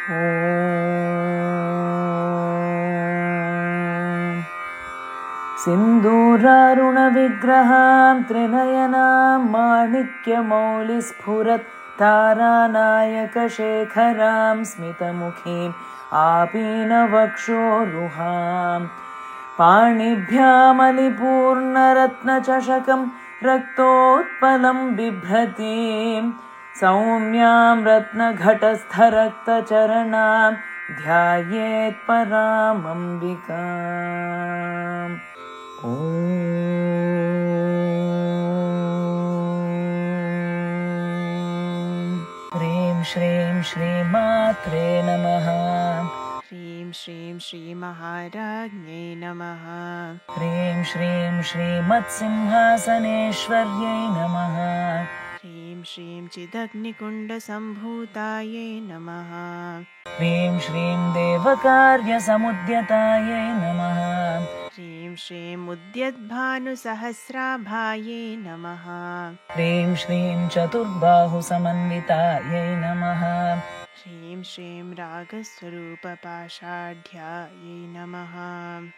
सिन्दूरारुणविग्रहां त्रिनयनां माणिक्यमौलिस्फुरत् तारानायकशेखरां स्मितमुखीम् आपीनवक्षोरुहां पाणिभ्यामलिपूर्णरत्नचषकं रक्तोत्पलं बिभ्रतीं सौम्यां रत्नघटस्थरक्तचरणां ध्यायेत् परामम्बिकाम्। ह्रीं श्रीं श्रीमात्रे नमः। ह्रीं श्रीं श्रीमहाराज्ञै नमः। ह्रीं श्रीं श्रीमत्सिंहासनेश्वर्यै नमः। ह्रीं श्रीं चिदग्निकुण्डसम्भूतायै नमः। ह्रीं श्रीं देवकार्यसमुद्यतायै नमः। ह्रीं श्रीं उद्यद्भानुसहस्राभायै नमः। ह्रीं श्रीं चतुर्बाहुसमन्वितायै नमः। ह्रीं श्रीं रागस्वरूपपाषाढ्यायै नमः।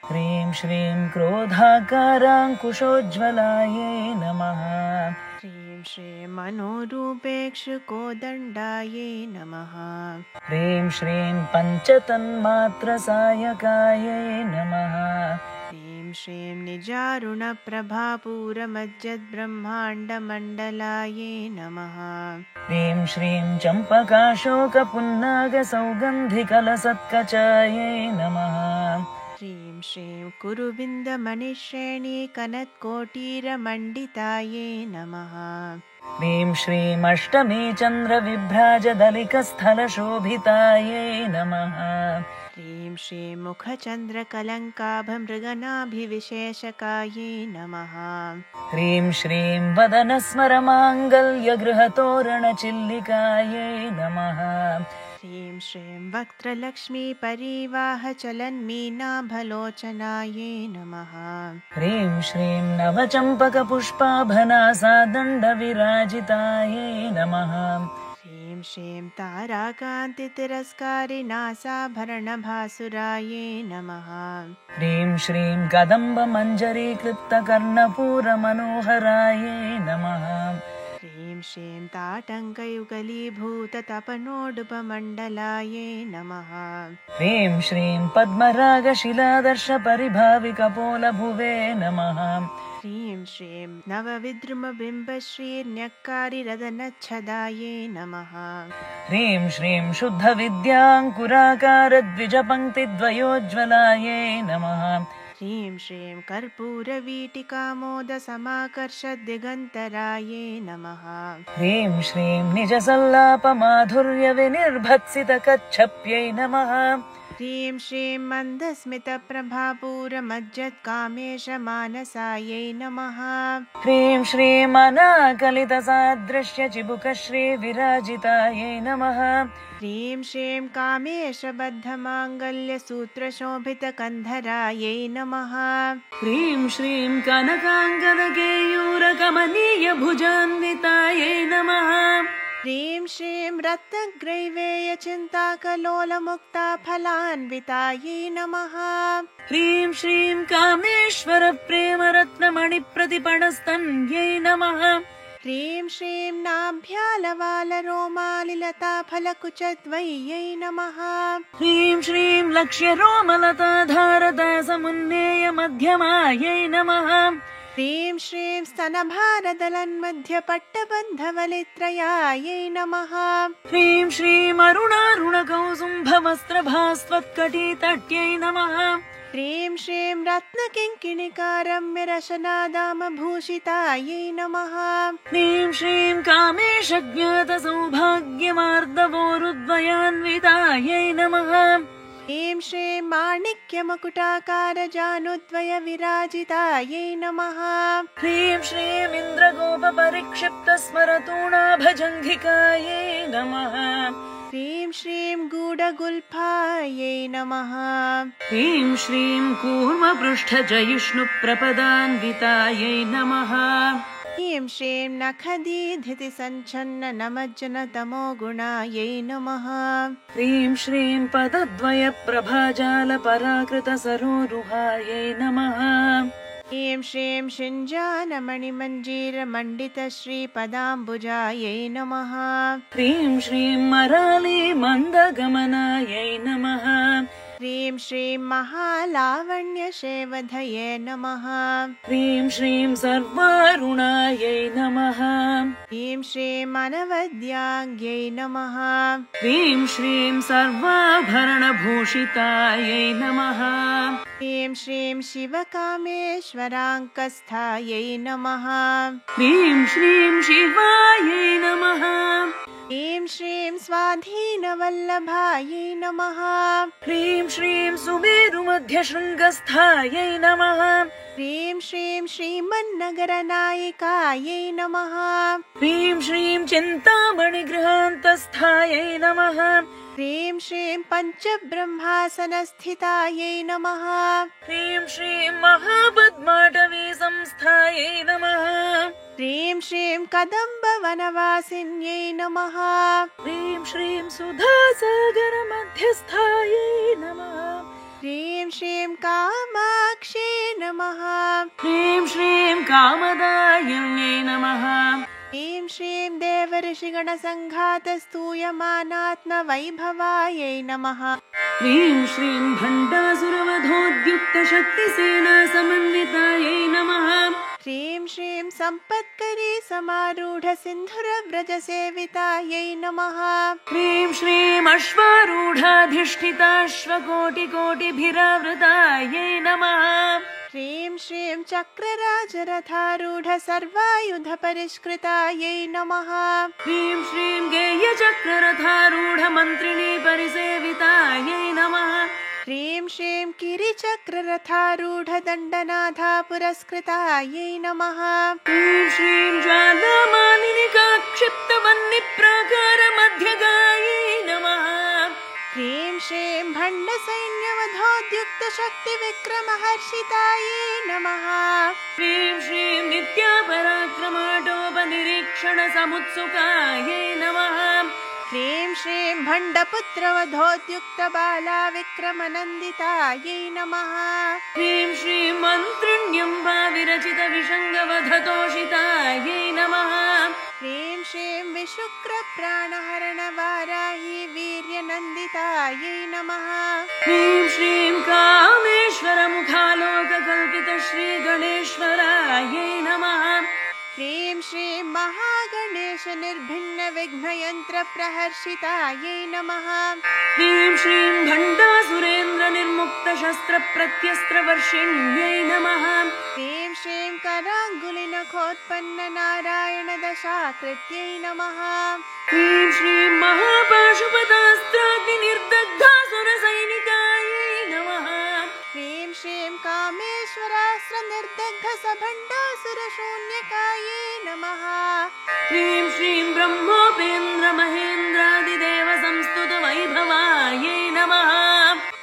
ह्रीं श्रीं क्रोधाकाराङ्कुशोज्ज्वलायै नमः। ह्रीं श्रीं मनोरूपेक्षुकोदण्डायै नमः। ह्रीं श्रीं पञ्चतन्मात्रसायकायै नमः। ह्रीं श्रीं निजारुणप्रभापूरमज्जद्ब्रह्माण्डमण्डलायै नमः। ह्रीं श्रीं चम्पकाशोकपुन्नागसौगन्धिकलसत्कचायै नमः। ह्रीं श्रीं कुरुविन्दमणिश्रेणीकनत्कोटीरमण्डितायै नमः। ह्रीं श्रीं अष्टमीचन्द्रविभ्राजदलिकस्थलशोभितायै नमः। ह्रीं श्रीं मुखचन्द्रकलङ्काभमृगनाभिविशेषकायै नमः। ह्रीं श्रीं वदनस्मरमाङ्गल्यगृहतोरणचिल्लिकायै नमः। ह्रीं श्रीं वक्त्रलक्ष्मीपरीवाहचलन्मीनाभलोचनायै नमः। ह्रीं श्रीं नवचम्पकपुष्पाभनासादण्डविराजितायै नमः। ह्रीं श्रीं ताराकान्तितिरस्कारिनासाभरणभासुरायै नमः। ह्रीं श्रीं कदम्बमञ्जरीक्लिप्तकर्णपूरमनोहरायै नमः। ह्रीं श्रीं ताटङ्कयुगलीभूततपनोडुपमण्डलायै नमः। ह्रीं श्रीं पद्मरागशिलादर्शपरिभाविकपोलभुवे नमः। ह्रीं श्रीं नवविद्रुमबिम्बश्रीर्न्यक्कारिरदनच्छदायै नमः। ह्रीं श्रीं शुद्धविद्याङ्कुराकारद्विजपङ्क्तिद्वयोज्ज्वलायै नमः। ह्रीं श्रीं कर्पूरवीटिकामोदसमाकर्षद्दिगन्तरायै नमः। ह्रीं श्रीं निजसल्लापमाधुर्यविनिर्भत्सितकच्छप्यै नमः। ह्रीं श्रीं मन्दस्मितप्रभापूरमज्जत्कामेशमानसायै नमः। ह्रीं श्रीं अनाकलितसादृश्यचिबुकश्रीविराजितायै नमः। ह्रीं श्रीं कामेशबद्धमाङ्गल्यसूत्रशोभितकन्धरायै नमः। ह्रीं श्रीं कनकाङ्गदकेयूरकमनीयभुजान्वितायै नमः। ह्रीं श्रीं रत्नग्रैवेयचिन्ताकलोलमुक्ताफलान्वितायै नमः। ह्रीं श्रीं कामेश्वरप्रेमरत्नमणिप्रतिपणस्तन्यै नमः। ह्रीं श्रीं नाभ्यालवालरोमालिलताफलकुचद्वय्यै नमः। ह्रीं श्रीं लक्ष्यरोमलताधारदासमुन्नेयमध्यमायै नमः। ह्रीं श्रीं स्तनभारदलन्मध्यपट्टबन्धवलित्रयायै नमः। ह्रीं श्रीं अरुणारुणकौसुम्भवस्त्रभास्वत्कटितट्यै नमः। ह्रीं श्रीं रत्नकिङ्किणिकारम्यरशनादामभूषितायै नमः। ह्रीं श्रीं कामेशज्ञातसौभाग्यमार्दवोरुद्वयान्वितायै नमः। ह्रीं श्रीं माणिक्यमकुटाकारजानुद्वयविराजितायै नमः। ह्रीं श्रीं इन्द्रगोपपरिक्षिप्तस्मरतूणाभजङ्घिकायै नमः। ह्रीं श्रीं गूढगुल्फायै नमः। ह्रीं श्रीं कूर्मपृष्ठजयिष्णुप्रपदान्वितायै नमः। ह्रीं श्रीं नखदीधितिसञ्छन्ननमज्जनतमो गुणायै नमः। ह्रीं श्रीं पदद्वयप्रभाजालपराकृतसरोरुहायै नमः। ह्रीं श्रीं शिञ्जानमणिमञ्जीरमण्डितश्रीपदाम्बुजायै नमः। ह्रीं श्रीं मरालीमन्दगमनायै नमः। ह्रीं श्रीं महालावण्यशेवधये नमः। ह्रीं श्रीं सर्वारुणायै नमः। ह्रीं श्रीं अनवद्याङ्ग्यै नमः। ह्रीं श्रीं सर्वाभरणभूषितायै नमः। ह्रीं श्रीं शिवकामेश्वराङ्कस्थायै नमः। ह्रीं श्रीं शिवायै नमः। ह्रीं श्रीं स्वाधीनवल्लभायै नमः। ह्रीं श्रीं सुमेरुमध्यशृङ्गस्थायै नमः। ह्रीं श्रीं श्रीमन्नगरनायिकायै नमः। ह्रीं श्रीं चिन्तामणिगृहान्तस्थायै नमः। ह्रीं श्रीं पञ्चब्रह्मासनस्थितायै नमः। ह्रीं श्रीं महापद्माटवी संस्थायै नमः। ह्रीं श्रीं कदम्बवनवासिन्यै नमः। ह्रीं श्रीं सुधासागरमध्यस्थायै नमः। ह्रीं श्रीं कामाक्ष्यै नमः। ह्रीं श्रीं कामदायिन्यै नमः। ह्रीं श्रीं देवर्षिगणसङ्घातस्तूयमानात्मवैभवायै नमः। ह्रीं श्रीं भण्डासुरवधोद्युक्तशक्तिसेनासमन्वितायै नमः। ह्रीं श्रीं सम्पत्करी समारूढसिन्धुरव्रजसेवितायै नमः। ह्रीं श्रीं अश्वारूढाधिष्ठिताश्वकोटिकोटिभिरावृतायै नमः। ह्रीं श्रीं चक्रराजरथारूढसर्वायुधपरिष्कृतायै नमः। ह्रीं श्रीं गेयचक्ररथारूढमन्त्रिणी परिसेवितायै नमः। ह्रीं श्रीं किरिचक्ररथारूढदण्डनाथापुरस्कृतायै नमः। ह्रीं श्रीं ज्वालामालिनिकाक्षिप्तवह्निप्राकारमध्यगायै नमः। ह्रीं श्रीं भण्डसैन्यवधोद्युक्तशक्तिविक्रमहर्षितायै नमः। ह्रीं श्रीं नित्यापराक्रमाटोपनिरीक्षणसमुत्सुकायै नमः। ह्रीं श्रीं भण्डपुत्रवधोद्युक्तबालाविक्रमनन्दितायै नमः। ह्रीं श्रीं मन्त्रिण्यम्बाविरचितविषङ्गवधतोषितायै नमः। ह्रीं श्रीं विशुक्रप्राणहरणवाराही वीर्यनन्दितायै नमः। ह्रीं श्रीं कामेश्वरमुखालोककल्पितश्रीगणेश्वरायै नमः। ह्रीं श्रीं महागणेशनिर्भिन्नविघ्नयन्त्रप्रहर्षितायै नमः। ह्रीं श्रीं भण्डासुरेन्द्रनिर्मुक्तशस्त्रप्रत्यस्त्रवर्षिण्यै नमः। ह्रीं श्रीं कराङ्गुलिनखोत्पन्ननारायणदशाकृत्यै नमः। ह्रीं श्रीं महापाशुपतास्त्राग्निर्दग्धासुरसैनिकायै नमः। ह्रीं श्रीं कामेश्वरास्त्रनिर्दग्धसभण्डासुरशून्यकायै नमः। ह्रीं श्रीं ब्रह्मोपेन्द्रमहेन्द्रादिदेवसंस्तुतवैभवायै नमः।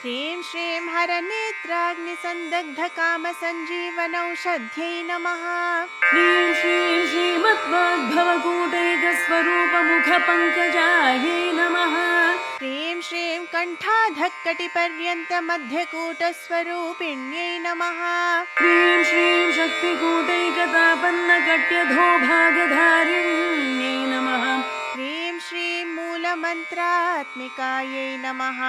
ह्रीं श्रीं हरनेत्राग्निसन्दग्धकामसञ्जीवनौषध्यै नमः। ह्रीं श्रीं श्रीमद्वाग्भवकूटैकस्वरूपमुखपङ्कजायै नमः। ह्रीं श्रीं कण्ठाधक्कटिपर्यन्तमध्यकूटस्वरूपिण्यै नमः। ह्रीं श्रीं शक्तिकूटैकतापन्नकट्यधोभागधारिण्यै नमः। ह्रीं श्रीं मूलमन्त्रात्मिकायै नमः।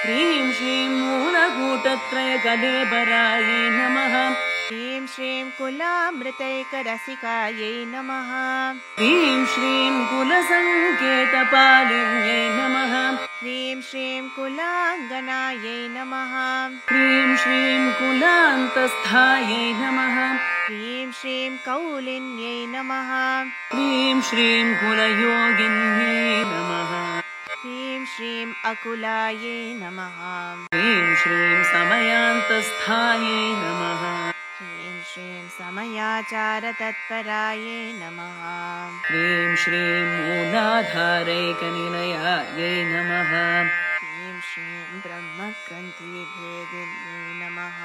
ह्रीं श्रीं मूलकूटत्रयकलेबरायै नमः। ह्रीं श्रीं कुलामृतैकरसिकायै नमः। ह्रीं श्रीं कुलसङ्केतपालिन्यै नमः। ह्रीं श्रीं कुलाङ्गनायै नमः। ह्रीं श्रीं कुलान्तस्थायै नमः। ह्रीं श्रीं कौलिन्यै नमः। ह्रीं श्रीं कुलयोगिन्यै नमः। ह्रीं श्रीं अकुलायै नमः। ह्रीं श्रीं समयान्तस्थायै नमः। ह्रीं श्रीं समयाचारतत्परायै नमः। ह्रीं श्रीं मूलाधारैकनिलयायै नमः। ह्रीं श्रीं ब्रह्मग्रन्थिभेदिन्यै नमः।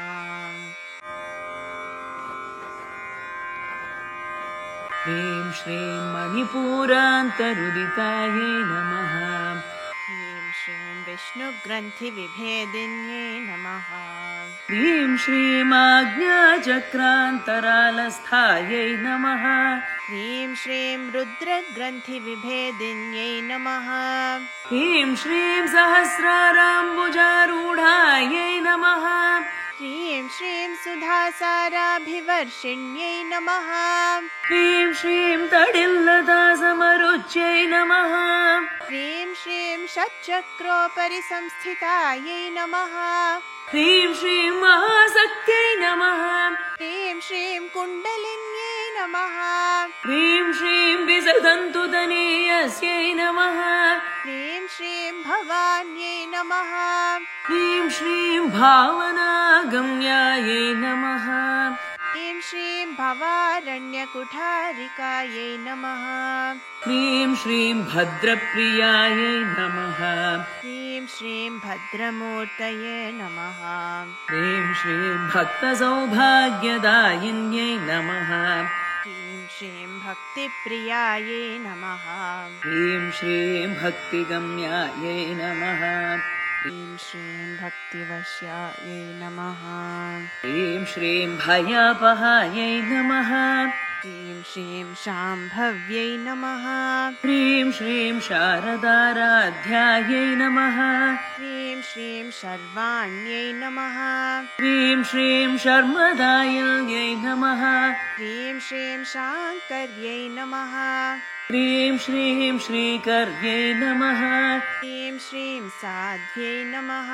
ह्रीं श्रीं मणिपूरान्तरुदितायै नमः ह्रीं श्रीं विष्णुग्रन्थिविभेदिन्यै नमः ह्रीं श्रीं आज्ञाचक्रान्तरालस्थायै नमः ह्रीं श्रीं रुद्रग्रन्थिविभेदिन्यै नमः ह्रीं श्रीं सहस्राराम्बुजारूढायै नमः ह्रीं श्रीं सुधासाराभिवर्षिण्यै नमः ह्रीं श्रीं तडिल्लतासमरुच्यै नमः ह्रीं श्रीं षट्चक्रोपरि संस्थितायै नमः ह्रीं श्रीं महाशक्त्यै नमः ह्रीं श्रीं कुण्डलिन्यै नमः ह्रीं श्रीं विसदन्तुतनीयस्यै नमः ह्रीं श्रीं भवान्यै नमः ह्रीं श्रीं भावनागम्यायै नमः ह्रीं श्रीं भवारण्यकुठारिकायै नमः ह्रीं श्रीं भद्रप्रियायै नमः ह्रीं श्रीं भद्रमूर्तये नमः ह्रीं श्रीं भक्तसौभाग्यदायिन्यै नमः ह्रीं श्रीं भक्तिप्रियायै नमः ह्रीं श्रीं भक्तिगम्यायै नमः ह्रीं श्रीं भक्तिवश्यायै नमः ह्रीं श्रीं भयापहायै नमः ह्रीं श्रीं शाम्भव्यै नमः ह्रीं श्रीं शारदाराध्यायै नमः ह्रीं श्रीं शर्वाण्यै नमः ह्रीं श्रीं शर्मदायिन्यै नमः ह्रीं श्रीं शाङ्कर्यै नमः ह्रीं श्रीं श्रीकर्यै नमः ह्रीं श्रीं साध्यै नमः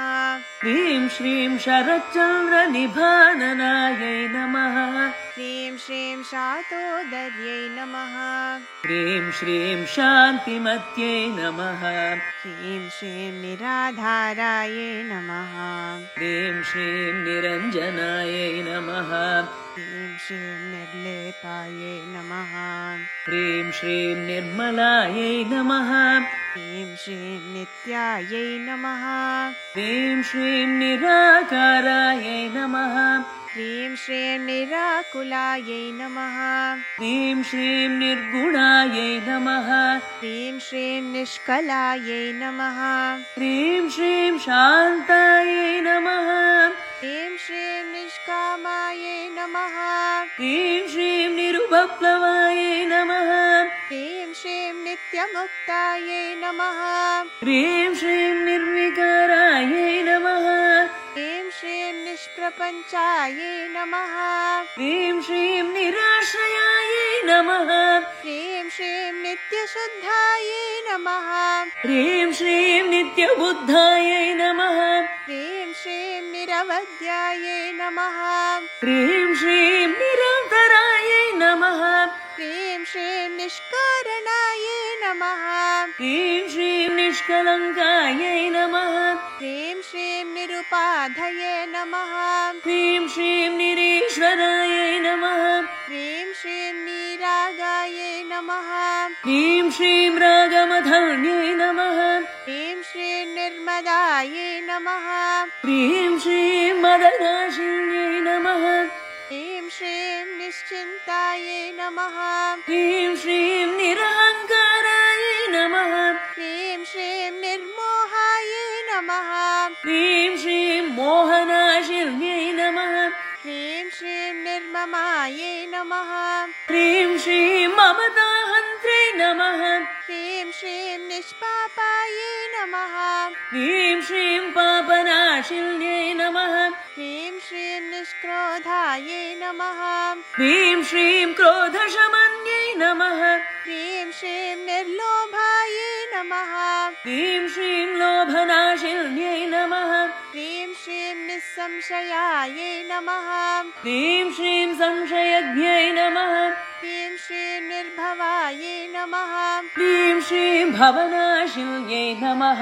ह्रीं श्रीं शरच्चन्द्रनिभाननायै नमः ह्रीं श्रीं शातोदर्यै नमः ह्रीं श्रीं शान्तिमत्यै नमः ह्रीं श्रीं निराधारायै नमः ह्रीं श्रीं निरञ्जनायै नमः ह्रीं श्रीं निर्लेपायै नमः ह्रीं श्रीं निर्मलायै नमः ह्रीं श्रीं नित्यायै नमः ह्रीं श्रीं निराकारायै नमः ह्रीं श्रीं निराकुलायै नमः ह्रीं श्रीं निर्गुणायै नमः ह्रीं श्रीं निष्कलायै नमः ह्रीं श्रीं शान्तायै नमः ह्रीं श्रीं निष्कामायै नमः ह्रीं श्रीं निरुपप्लवायै नमः ह्रीं श्रीं नित्यमुक्तायै नमः ह्रीं श्रीं निर्विकारायै नमः ह्रीं श्रीं निष्प्रपञ्चायै नमः ह्रीं श्रीं निराश्रयायै नमः ह्रीं श्रीं नित्यशुद्धायै नमः ह्रीं श्रीं नित्यबुद्धायै नमः ह्रीं श्रीं निरवध्यायै नमः ह्रीं श्रीं निरन्तरायै नमः ह्रीं श्रीं निष्कारणायै नमः ह्रीं श्रीं निष्कलङ्कायै नमः ह्रीं श्रीं निरुपाधये नमः ह्रीं श्रीं निरीश्वरायै नमः ह्रीं श्रीं निरागायै नमः ह्रीं श्रीं रागमधन्यै नमः ह्रीं श्रीं निर्मदायै नमः ह्रीं श्रीं मदनाशिन्यै नमः ह्रीं श्रीं निश्चिन्तायै नमः ह्रीं श्रीं निरहङ्कारायै नमः ह्रीं श्रीं निर्मोहायै नमः ह्रीं श्रीं मोहनाशिन्यै नमः ह्रीं श्रीं निर्ममायै नमः ह्रीं श्रीं ममताहन्त्रे नमः ह्रीं श्रीं निष्पापायै नमः ह्रीं श्रीं पापनाशिन्यै नमः ह्रीं श्रीं निष्क्रोधायै नमः ह्रीं श्रीं क्रोधशमन्यै नमः ह्रीं श्रीं निर्लोभायै नमः ह्रीं श्रीं लोभनाशिन्यै नमः ह्रीं श्रीं निस्संशयायै नमः ह्रीं श्रीं संशयज्ञै नमः ह्रीं श्रीं निर्भवायै नमः ह्रीं श्रीं भवनाशिन्यै नमः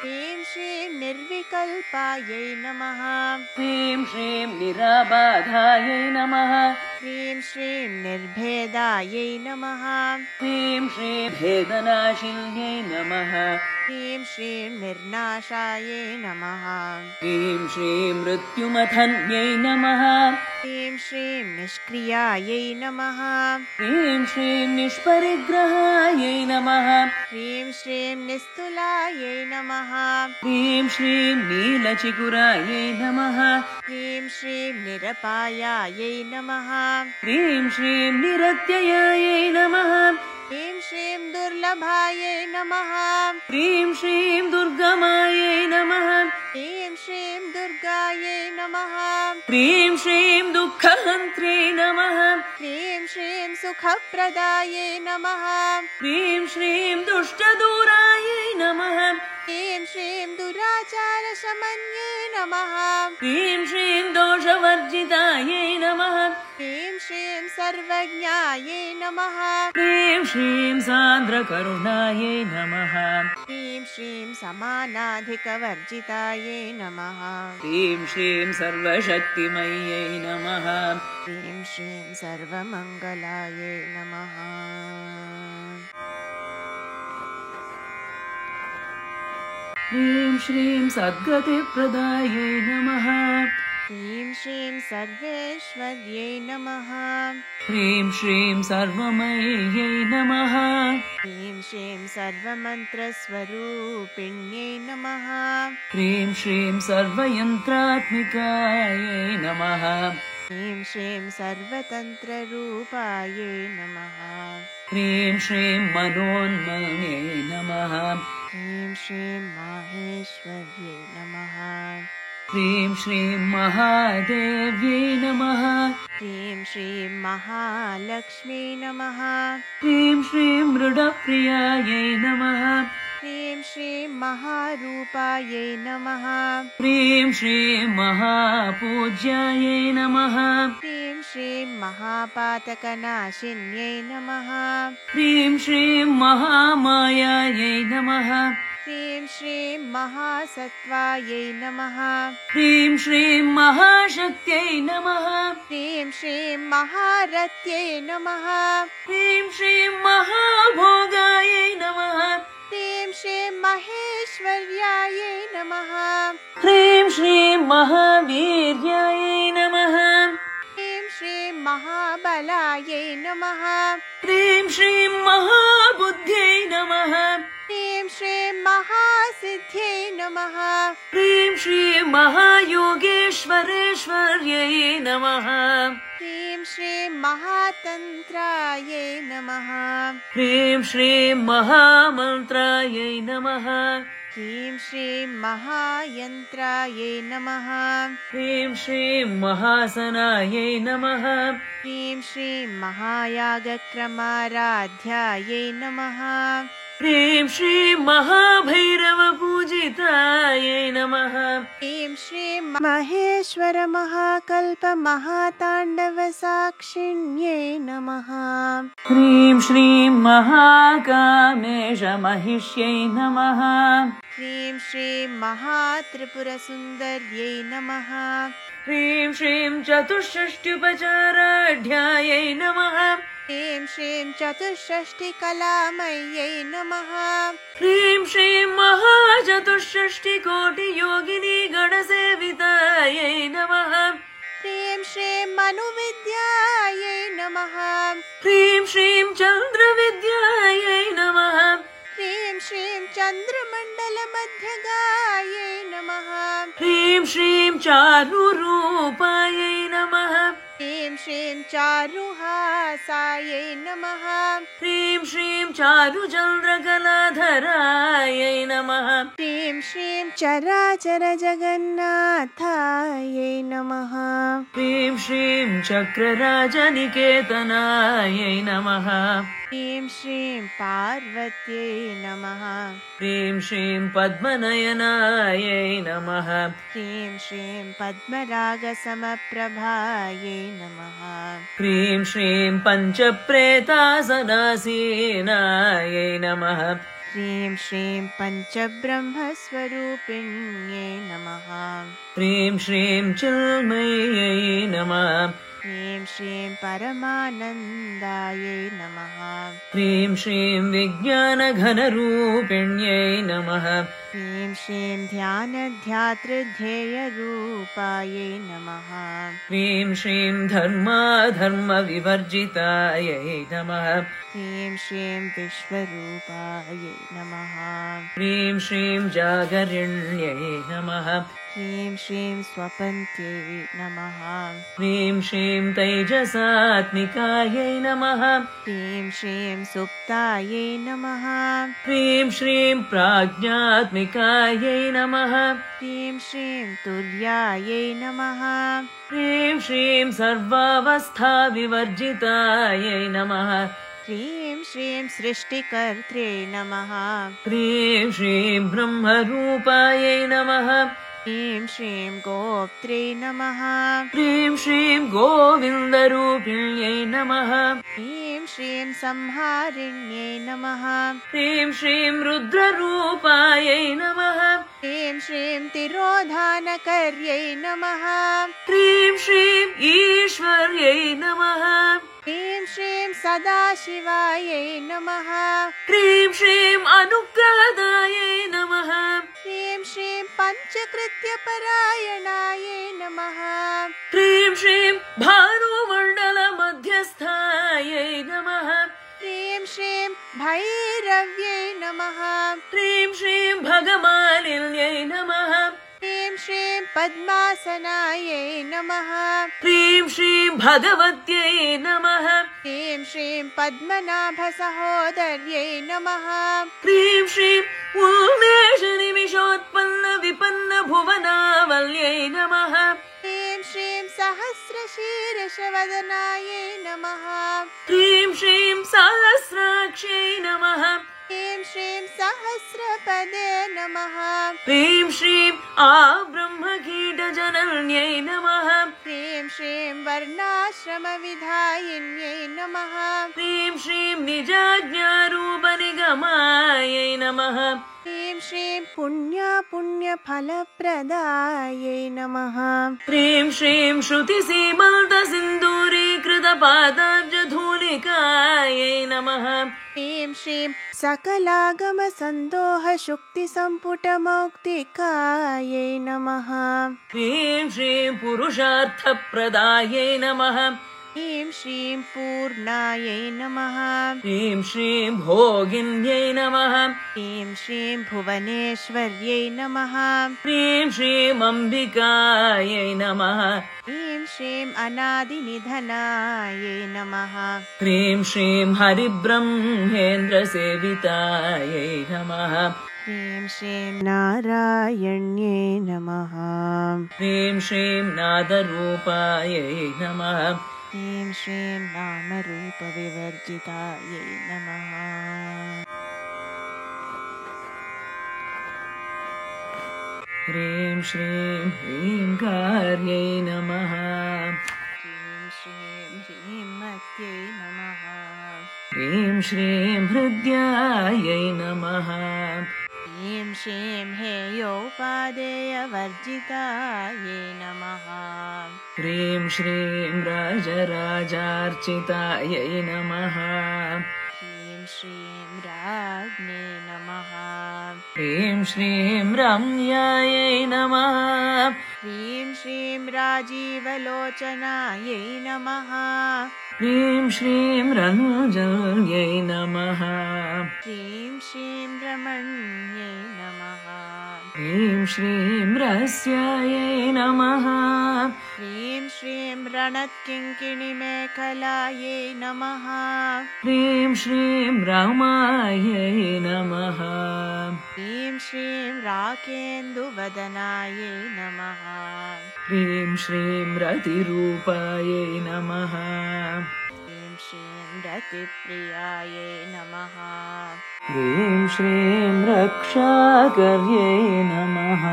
ह्रीं श्रीं निर्विकल्पायै नमः ह्रीं श्रीं निराबाधायै नमः ह्रीं श्रीं निर्भेदायै नमः ह्रीं श्रीं भेदनाशिन्यै नमः ह्रीं श्रीं निर्नाशायै नमः ह्रीं श्रीं मृत्युमथन्यै नमः ह्रीं श्रीं निष्क्रियायै नमः ह्रीं श्रीं निष्परिग्रहायै नमः ह्रीं श्रीं निस्तुलायै नमः ह्रीं श्रीं नीलचिकुरायै नमः ह्रीं श्रीं निरपायायै नमः ह्रीं श्रीं निरत्ययायै नमः ह्रीं श्रीं दुर्लभायै नमः ह्रीं श्रीं दुर्गमायै नमः ह्रीं श्रीं दुर्गायै नमः ह्रीं श्रीं दुःखहन्त्र्यै नमः ह्रीं श्रीं सुखप्रदायै नमः ह्रीं श्रीं दुष्टदूरायै नमः ह्रीं श्रीं दुराचारशमन्यै नमः ह्रीं श्रीं दोषवर्जितायै नमः ह्रीं श्रीं सर्वज्ञायै नमः ह्रीं श्रीं सान्द्रकरुणायै नमः ह्रीं श्रीं समानाधिकवर्जितायै नमः ह्रीं श्रीं सर्वशक्तिमय्यै नमः ह्रीं श्रीं सर्वमङ्गलायै नमः ह्रीं श्रीं सद्गतिप्रदायै नमः ह्रीं श्रीं सर्वेश्वर्यै नमः ह्रीं श्रीं सर्वमय्यै नमः ह्रीं श्रीं सर्वमन्त्रस्वरूपिण्यै नमः ह्रीं श्रीं सर्वयन्त्रात्मिकायै नमः ह्रीं श्रीं सर्वतन्त्ररूपायै नमः ह्रीं श्रीं मनोन्मन्यै नमः ह्रीं श्रीं माहेश्वर्यै नमः ह्रीं श्रीं महादेव्यै नमः ह्रीं श्रीं महालक्ष्मी नमः ह्रीं श्रीं मृडप्रियायै नमः ह्रीं श्रीं महारूपायै नमः ह्रीं श्रीं महापूज्यायै नमः ह्रीं श्रीं महापातकनाशिन्यै नमः ह्रीं श्रीं महामायायै नमः ह्रीं श्रीं महासत्त्वायै नमः ह्रीं श्रीं महाशक्त्यै नमः ह्रीं श्रीं महारत्यै नमः ह्रीं श्रीं महाभोगायै नमः ह्रीं श्रीं महेश्वर्यायै नमः ह्रीं श्रीं महावीर्यायै नमः ह्रीं श्रीं महाबलायै नमः ह्रीं श्रीं महाबुद्ध्यै नमः ह्रीं श्रीं महासिद्ध्यै नमः ह्रीं श्रीं महायोगेश्वरेश्वर्यै नमः ह्रीं श्रीं महातन्त्रायै नमः ह्रीं श्रीं महामन्त्रायै नमः ह्रीं श्रीं महायन्त्रायै नमः ह्रीं श्रीं महासनायै नमः ह्रीं श्रीं महायागक्रमाराध्यायै नमः ह्रीं श्रीं महाभैरवपूजितायै नमः ह्रीं श्रीं महेश्वर महाकल्प महाताण्डवसाक्षिण्यै नमः ह्रीं श्रीं महाकामेश महिष्यै नमः ह्रीं श्रीं महात्रिपुरसुन्दर्यै नमः ह्रीं श्रीं चतुष्षष्ट्युपचाराढ्यायै नमः ह्रीं श्रीं चतुष्षष्टिकलामय्यै नमः ह्रीं श्रीं महाचतुष्षष्टिकोटियोगिनी गणसेवितायै नमः ह्रीं श्रीं मनुविद्यायै नमः ह्रीं श्रीं चन्द्रविद्यायै नमः ह्रीं श्रीं चन्द्रमण्डलमध्यगायै नमः ह्रीं श्रीं चारुरूपायै नमः ह्रीं श्रीं चारुहासायै नमः ह्रीं श्रीं चारुचन्द्रकलाधरायै नमः ह्रीं श्रीं चराचरजगन्नाथायै नमः ह्रीं श्रीं चक्रराजनिकेतनायै नमः ह्रीं श्रीं पार्वत्यै नमः ह्रीं श्रीं पद्मनयनायै नमः ह्रीं श्रीं पद्मरागसमप्रभायै नमः ह्रीं श्रीं पञ्चप्रेतासनासीनायै नमः ह्रीं श्रीं पञ्चब्रह्मस्वरूपिण्यै नमः। ह्रीं श्रीं चिन्मयै नमः। ह्रीं श्रीं परमानन्दायै नमः। ह्रीं श्रीं विज्ञानघनरूपिण्यै नमः। ह्रीं श्रीं ध्यानध्यातृध्येयरूपायै नमः। ह्रीं श्रीं धर्माधर्मविवर्जितायै नमः। ह्रीं श्रीं विश्वरूपायै नमः। ह्रीं श्रीं जागरिण्यै नमः। ह्रीं श्रीं स्वपन्त्यै नमः। ह्रीं श्रीं तैजसात्मिकायै नमः। ह्रीं श्रीं सुप्तायै नमः। ह्रीं श्रीं प्राज्ञात्मिकायै नमः। ह्रीं श्रीं तुर्यायै नमः। ह्रीं श्रीं सर्वावस्थाविवर्जितायै नमः। ह्रीं श्रीं सृष्टिकर्त्रे नमः। ह्रीं श्रीं ब्रह्मरूपायै नमः। ह्रीं श्रीं गोप्त्रे नमः। ह्रीं श्रीं गोविन्दरूपिण्यै नमः। ह्रीं श्रीं संहारिण्यै नमः। ह्रीं श्रीं रुद्ररूपायै नमः। ह्रीं श्रीं तिरोधानकर्यै नमः। ह्रीं श्रीं ईश्वर्यै नमः। ह्रीं श्रीं सदाशिवायै नमः। ह्रीं श्रीं अनुग्रहदायै नमः। ह्रीं श्रीं पञ्चकृत्यपरायणायै नमः। ह्रीं श्रीं भानुमण्डलमध्यस्थायै नमः। ह्रीं श्रीं भैरव्यै नमः। ह्रीं श्रीं भगमालिन्यै नमः। ह्रीं श्रीं पद्मासनायै नमः। ह्रीं श्रीं भगवत्यै नमः। ह्रीं श्रीं पद्मनाभसहोदर्यै नमः। ह्रीं श्रीं उन्मेषनिमिषोत्पन्नविपन्नभुवनावल्यै नमः। ह्रीं श्रीं सहस्रशीर्षवदनायै नमः। ह्रीं श्रीं सहस्राक्ष्यै नमः। ह्रीं श्रीं सहस्रपदे नमः। ह्रीं श्रीं आब्रह्मकीटजनन्यै नमः। ह्रीं श्रीं वर्णाश्रमविधायिन्यै नमः। ह्रीं श्रीं निजाज्ञारूपनिगमायै नमः। ह्रीं श्रीं पुण्यफलप्रदायै नमः। ह्रीं श्रीं श्रुतिसीमन्तसिन्दूरीकृतपादाब्जधूलिकायै नमः। ह्रीं श्रीं सकलागमसन्दोहशुक्तिसम्पुटमौक्तिकायै नमः। ह्रीं श्रीं पुरुषार्थप्रदायै नमः। ह्रीं श्रीं पूर्णायै नमः। ह्रीं श्रीं भोगिन्यै नमः। ह्रीं श्रीं भुवनेश्वर्यै नमः। ह्रीं श्रीं अम्बिकायै नमः। ह्रीं श्रीं अनादिनिधनायै नमः। ह्रीं श्रीं हरिब्रह्मेन्द्रसेवितायै नमः। ह्रीं श्रीं नारायण्यै नमः। ह्रीं श्रीं नादरूपायै नमः। ह्रीं श्रीं नामरूपविवर्जितायै नमः। ह्रीं श्रीं ह्रीङ्कार्यै नमः। ह्रीं श्रीं ह्रीमत्यै नमः। ह्रीं श्रीं हृद्यायै नमः। ह्रीं श्रीं हेयोपादेयवर्जितायै नमः। ह्रीं श्रीं राजराजार्चितायै नमः। ह्रीं श्रीं राज्ञे नमः। ह्रीं श्रीं रम्यायै नमः। ह्रीं श्रीं राजीवलोचनायै नमः। ह्रीं श्रीं रञ्जन्यै नमः। ह्रीं श्रीं रमण्यै नमः। ह्रीं श्रीं रस्यायै नमः। ह्रीं श्रीं रणत्किङ्किणिमेखलायै नमः। ह्रीं श्रीं रामायै नमः। ह्रीं श्रीं राकेन्दुवदनायै नमः। ह्रीं श्रीं रतिरूपायै नमः। ह्रीं श्रीं रतिप्रियायै नमः। ह्रीं श्रीं रक्षाकर्यै नमः।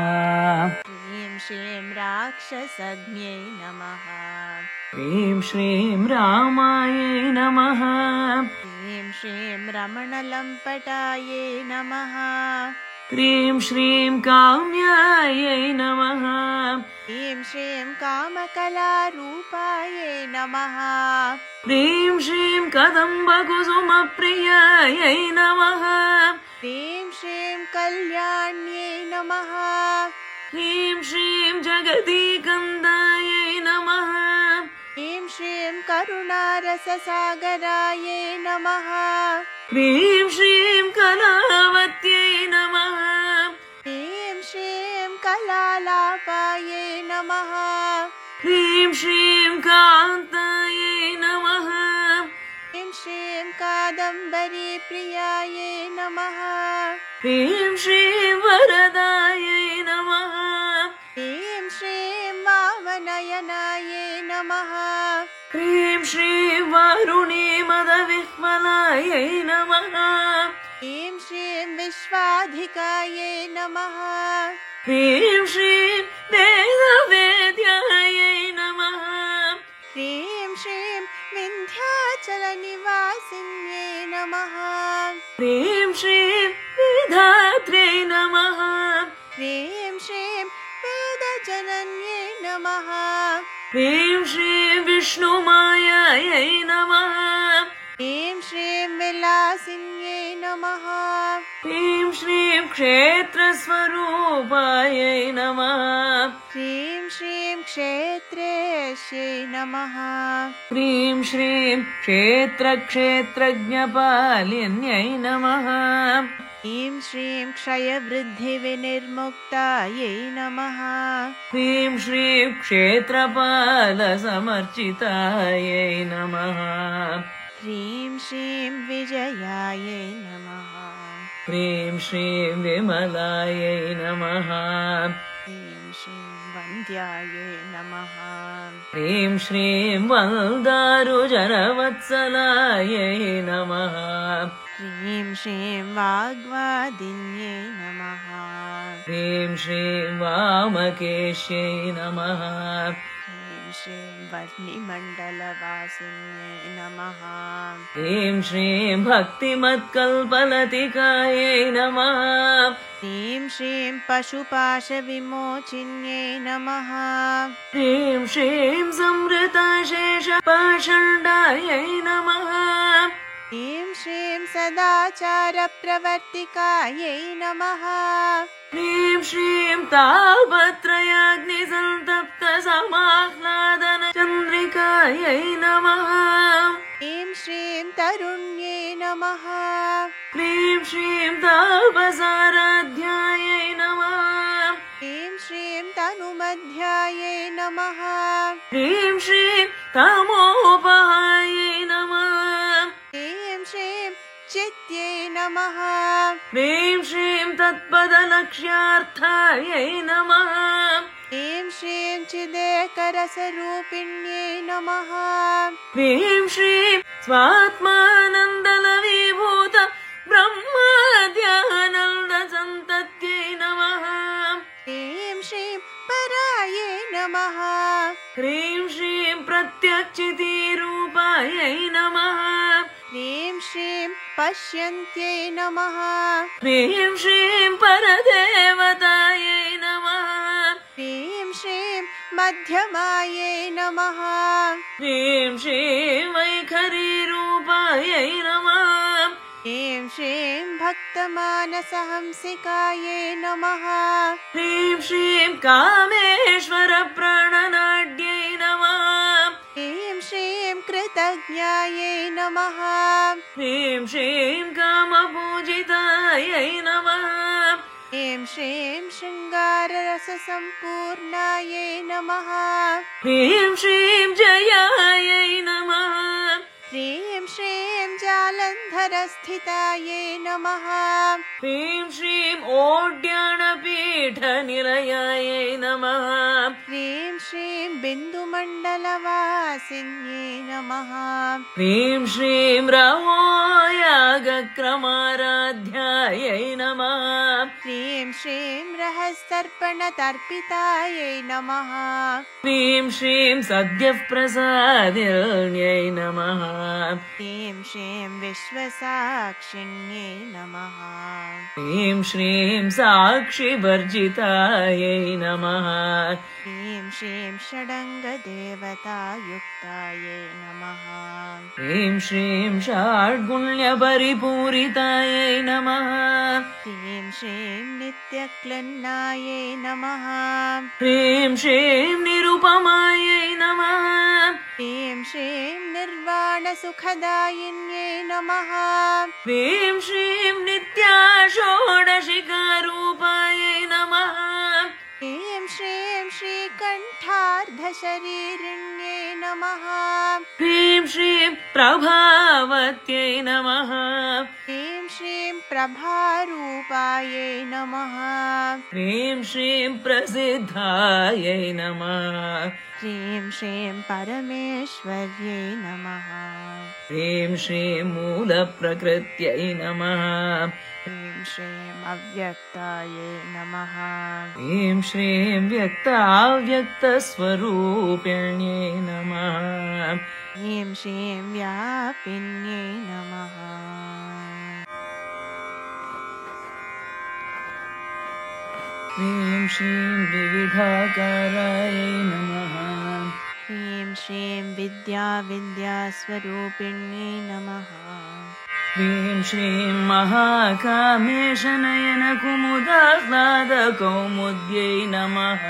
ह्रीं श्रीं राक्षसज्ञै नमः। ह्रीं श्रीं रामायै नमः। ह्रीं श्रीं रमणलम्पटायै नमः ह्रीं श्रीं काम्यायै नमः ह्रीं श्रीं कामकलारूपायै नमः ह्रीं श्रीं कदम्बकुसुमप्रियायै नमः ह्रीं श्रीं कल्याण्यै नमः ह्रीं श्रीं जगतीकन्दायै नमः ह्रीं श्रीं करुणारससागरायै नमः ह्रीं श्रीं कलावत्यै नमः ह्रीं श्रीं कलालापायै नमः ह्रीं श्रीं कान्तायै नमः ह्रीं श्रीं कादम्बरीप्रियायै नमः ह्रीं श्रीं वरदायै नमः ह्रीं श्रीं वामनयनायै नमः ह्रीं श्रीं वारुणीमदविह्वलायै नमः ह्रीं श्रीं विश्वाधिकायै नमः ह्रीं श्रीं वेदवेद्यायै नमः ह्रीं श्रीं विन्ध्याचलनिवासिन्यै नमः ह्रीं श्रीं विधात्र्यै नमः ह्रीं श्रीं वेदजनन्यै नमः ह्रीं श्रीं विष्णुमायायै नमः ह्रीं श्रीं विलासिन्यै नमः ह्रीं श्रीं क्षेत्रस्वरूपायै नमः ह्रीं श्रीं क्षेत्रेश्यै नमः ह्रीं श्रीं क्षेत्रक्षेत्रज्ञपालिन्यै नमः ह्रीं श्रीं क्षयवृद्धिविनिर्मुक्तायै नमः ह्रीं श्रीं क्षेत्रपालसमर्चितायै नमः ह्रीं श्रीं विजयायै नमः ह्रीं श्रीं विमलायै नमः ह्रीं श्रीं वन्द्यायै नमः ह्रीं श्रीं वल्दारुजनवत्सलायै नमः ह्रीं श्रीं वाग्वादिन्यै नमः ह्रीं श्रीं वामकेश्यै नमः ह्रीं श्रीं वर्णिमण्डलवासिन्यै नमः ह्रीं श्रीं भक्तिमत्कल्पलतिकायै नमः ह्रीं श्रीं पशुपाशविमोचिन्यै नमः ह्रीं श्रीं संवृताशेषपाषण्डायै नमः ह्रीं श्रीं सदाचारप्रवर्तिकायै नमः ह्रीं श्रीं तापत्रयाग्निसन्तप्तसमाह्लादनचन्द्रिकायै नमः ह्रीं श्रीं तरुण्यै नमः ह्रीं श्रीं तापसाराध्यायै नमः ह्रीं श्रीं तनुमध्यायै नमः ह्रीं श्रीं तमोपहायै नमः ह्रीं श्रीं चित्यै नमः ह्रीं श्रीं तत्पदलक्ष्यार्थायै नमः ह्रीं श्रीं चिदेकरसरूपिण्यै नमः ह्रीं श्रीं स्वात्मानन्दलवीभूत ब्रह्माद्यानन्दसन्तत्यै नमः ह्रीं श्रीं परायै नमः ह्रीं श्रीं प्रत्यक्षितिरूपायै नमः ह्रीं श्रीं पश्यन्त्यै नमः ह्रीं श्रीं परदेवतायै नमः ह्रीं श्रीं मध्यमायै नमः ह्रीं श्रीं वैखरीरूपायै नमः ह्रीं श्रीं भक्तमानसहंसिकायै नमः ह्रीं श्रीं कामेश्वरप्राणनाड्यै नमः ह्रीं श्रीं कृतज्ञायै नमः ह्रीं श्रीं कामपूजितायै नमः ह्रीं श्रीं शृङ्गाररससम्पूर्णायै नमः ह्रीं श्रीं जयायै नमः ह्रीं श्रीं जालन्धरस्थितायै नमः ह्रीं श्रीं ओड्याणपीठनिलयायै नमः ह्रीं श्रीं बिन्दुमण्डलवासिन्यै नमः ह्रीं श्रीं रमो यागक्रमाराध्यायै नमः ह्रीं श्रीं रहस्तर्पणतर्पितायै नमः ह्रीं श्रीं सद्यः प्रसादिन्यै नमः ह्रीं श्रीं विश्वसाक्षिण्यै नमः ह्रीं श्रीं साक्षिवर्जितायै नमः ह्रीं श्रीं षडङ्गदेवतायुक्तायै नमः ह्रीं श्रीं षड्गुण्यपरिपूरितायै नमः ह्रीं श्रीं नित्यक्लन्नायै नमः ह्रीं श्रीं निरुपमायै नमः ह्रीं श्रीं निर्वाणसुखदायिन्यै नमः ह्रीं श्रीं नित्या षोडशिकारूपायै नमः ह्रीं श्रीं श्रीकण्ठार्धशरीरिण्यै नमः ह्रीं श्रीं प्रभावत्यै नमः ह्रीं श्रीं प्रभारूपायै नमः ह्रीं श्रीं प्रसिद्धायै नमः ह्रीं श्रीं परमेश्वर्यै नमः ह्रीं श्रीं मूलप्रकृत्यै नमः ह्रीं श्रीं अव्यक्तायै नमः ह्रीं श्रीं व्यक्ताव्यक्तस्वरूपिण्यै नमः ह्रीं श्रीं व्यापिन्यै नमः ह्रीं श्रीं विविधाकारायै नमः ह्रीं श्रीं विद्यास्वरूपिण्यै नमः ह्रीं श्रीं महाकामेशनयनकुमुदाह्लादकौमुद्यै नमः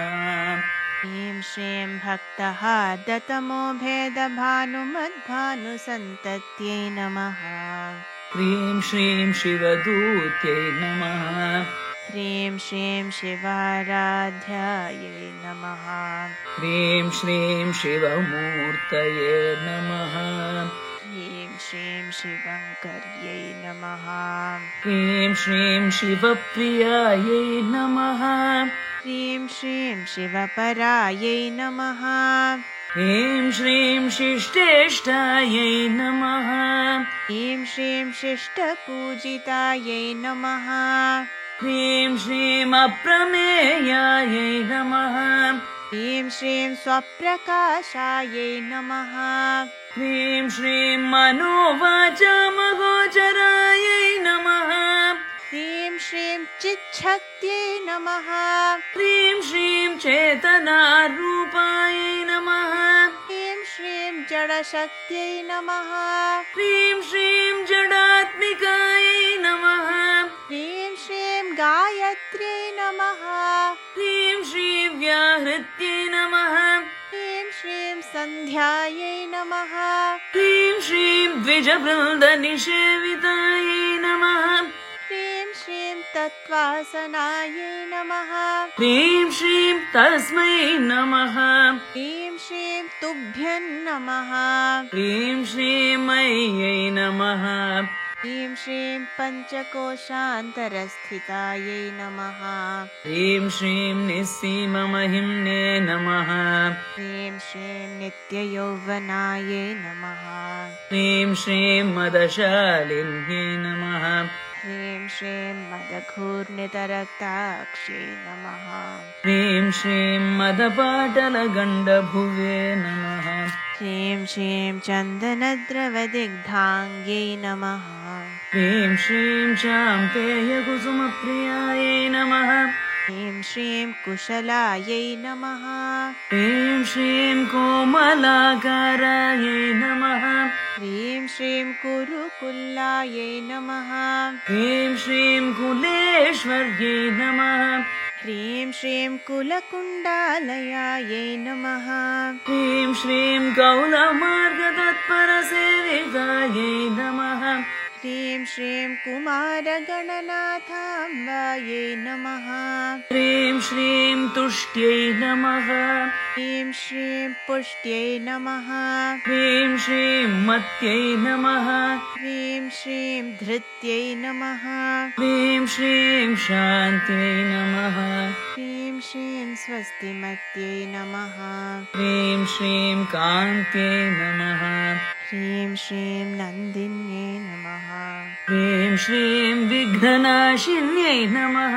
ह्रीं श्रीं भक्तहार्दतमो भेदभानुमद्भानुसन्तत्यै नमः ह्रीं श्रीं शिवदूत्यै नमः ह्रीं श्रीं शिवाराध्यायै नमः ह्रीं श्रीं शिवमूर्तये नमः ह्रीं श्रीं शिवङ्कर्यै नमः ह्रीं श्रीं शिवप्रियायै नमः ह्रीं श्रीं शिवपरायै नमः ह्रीं श्रीं शिष्टेष्टायै नमः ह्रीं श्रीं शिष्टपूजितायै नमः ह्रीं श्रीं अप्रमेयायै नमः ह्रीं श्रीं स्वप्रकाशायै नमः ह्रीं श्रीं मनोवाचामगोचरायै नमः ह्रीं श्रीं चिच्छक्त्यै नमः ह्रीं श्रीं चेतनारूपायै नमः ह्रीं श्रीं जडशक्त्यै नमः ह्रीं श्रीं जडात्मिकायै नमः ह्रीं श्रीं गायत्र्यै नमः ह्रीं श्रीं व्याहृत्यै नमः ह्रीं श्रीं सन्ध्यायै नमः ह्रीं श्रीं द्विजवृन्दनिषेवितायै नमः ह्रीं श्रीं तत्त्वासनायै नमः ह्रीं श्रीं तस्मै नमः ह्रीं श्रीं तुभ्यं नमः ह्रीं श्रीं मय्यै नमः ह्रीं श्रीं पञ्चकोशान्तरस्थितायै नमः ह्रीं श्रीं निस्सीममहिम्ने नमः ह्रीं श्रीं नित्ययौवनायै नमः ह्रीं श्रीं मदशालिन्यै नमः ह्रीं श्रीं मदघूर्णितरक्ताक्ष्यै नमः ह्रीं श्रीं मदपाटलगण्डभुवे नमः ह्रीं श्रीं चन्दनद्रवदिग्धाङ्ग्यै नमः ह्रीं श्रीं चाम्पेयकुसुमप्रियायै नमः ह्रीं श्रीं कुशलायै नमः ह्रीं श्रीं कोमलाकारायै नमः ह्रीं श्रीं कुरुकुल्लायै नमः ह्रीं श्रीं कुलेश्वर्यै नमः ह्रीं श्रीं कुलकुण्डालयायै नमः ह्रीं श्रीं कौलमार्गतत्परसेविकायै नमः ह्रीं श्रीं कुमारगणनाथाम्बायै नमः। ह्रीं श्रीं तुष्ट्यै नमः। ह्रीं श्रीं पुष्ट्यै नमः। ह्रीं श्रीं मत्यै नमः। ह्रीं श्रीं धृत्यै नमः। ह्रीं श्रीं शान्त्यै नमः। ह्रीं श्रीं स्वस्तिमत्यै नमः। ह्रीं श्रीं कान्त्यै नमः। ह्रीं श्रीं नन्दिन्यै नमः। ह्रीं श्रीं विघ्ननाशिन्यै नमः।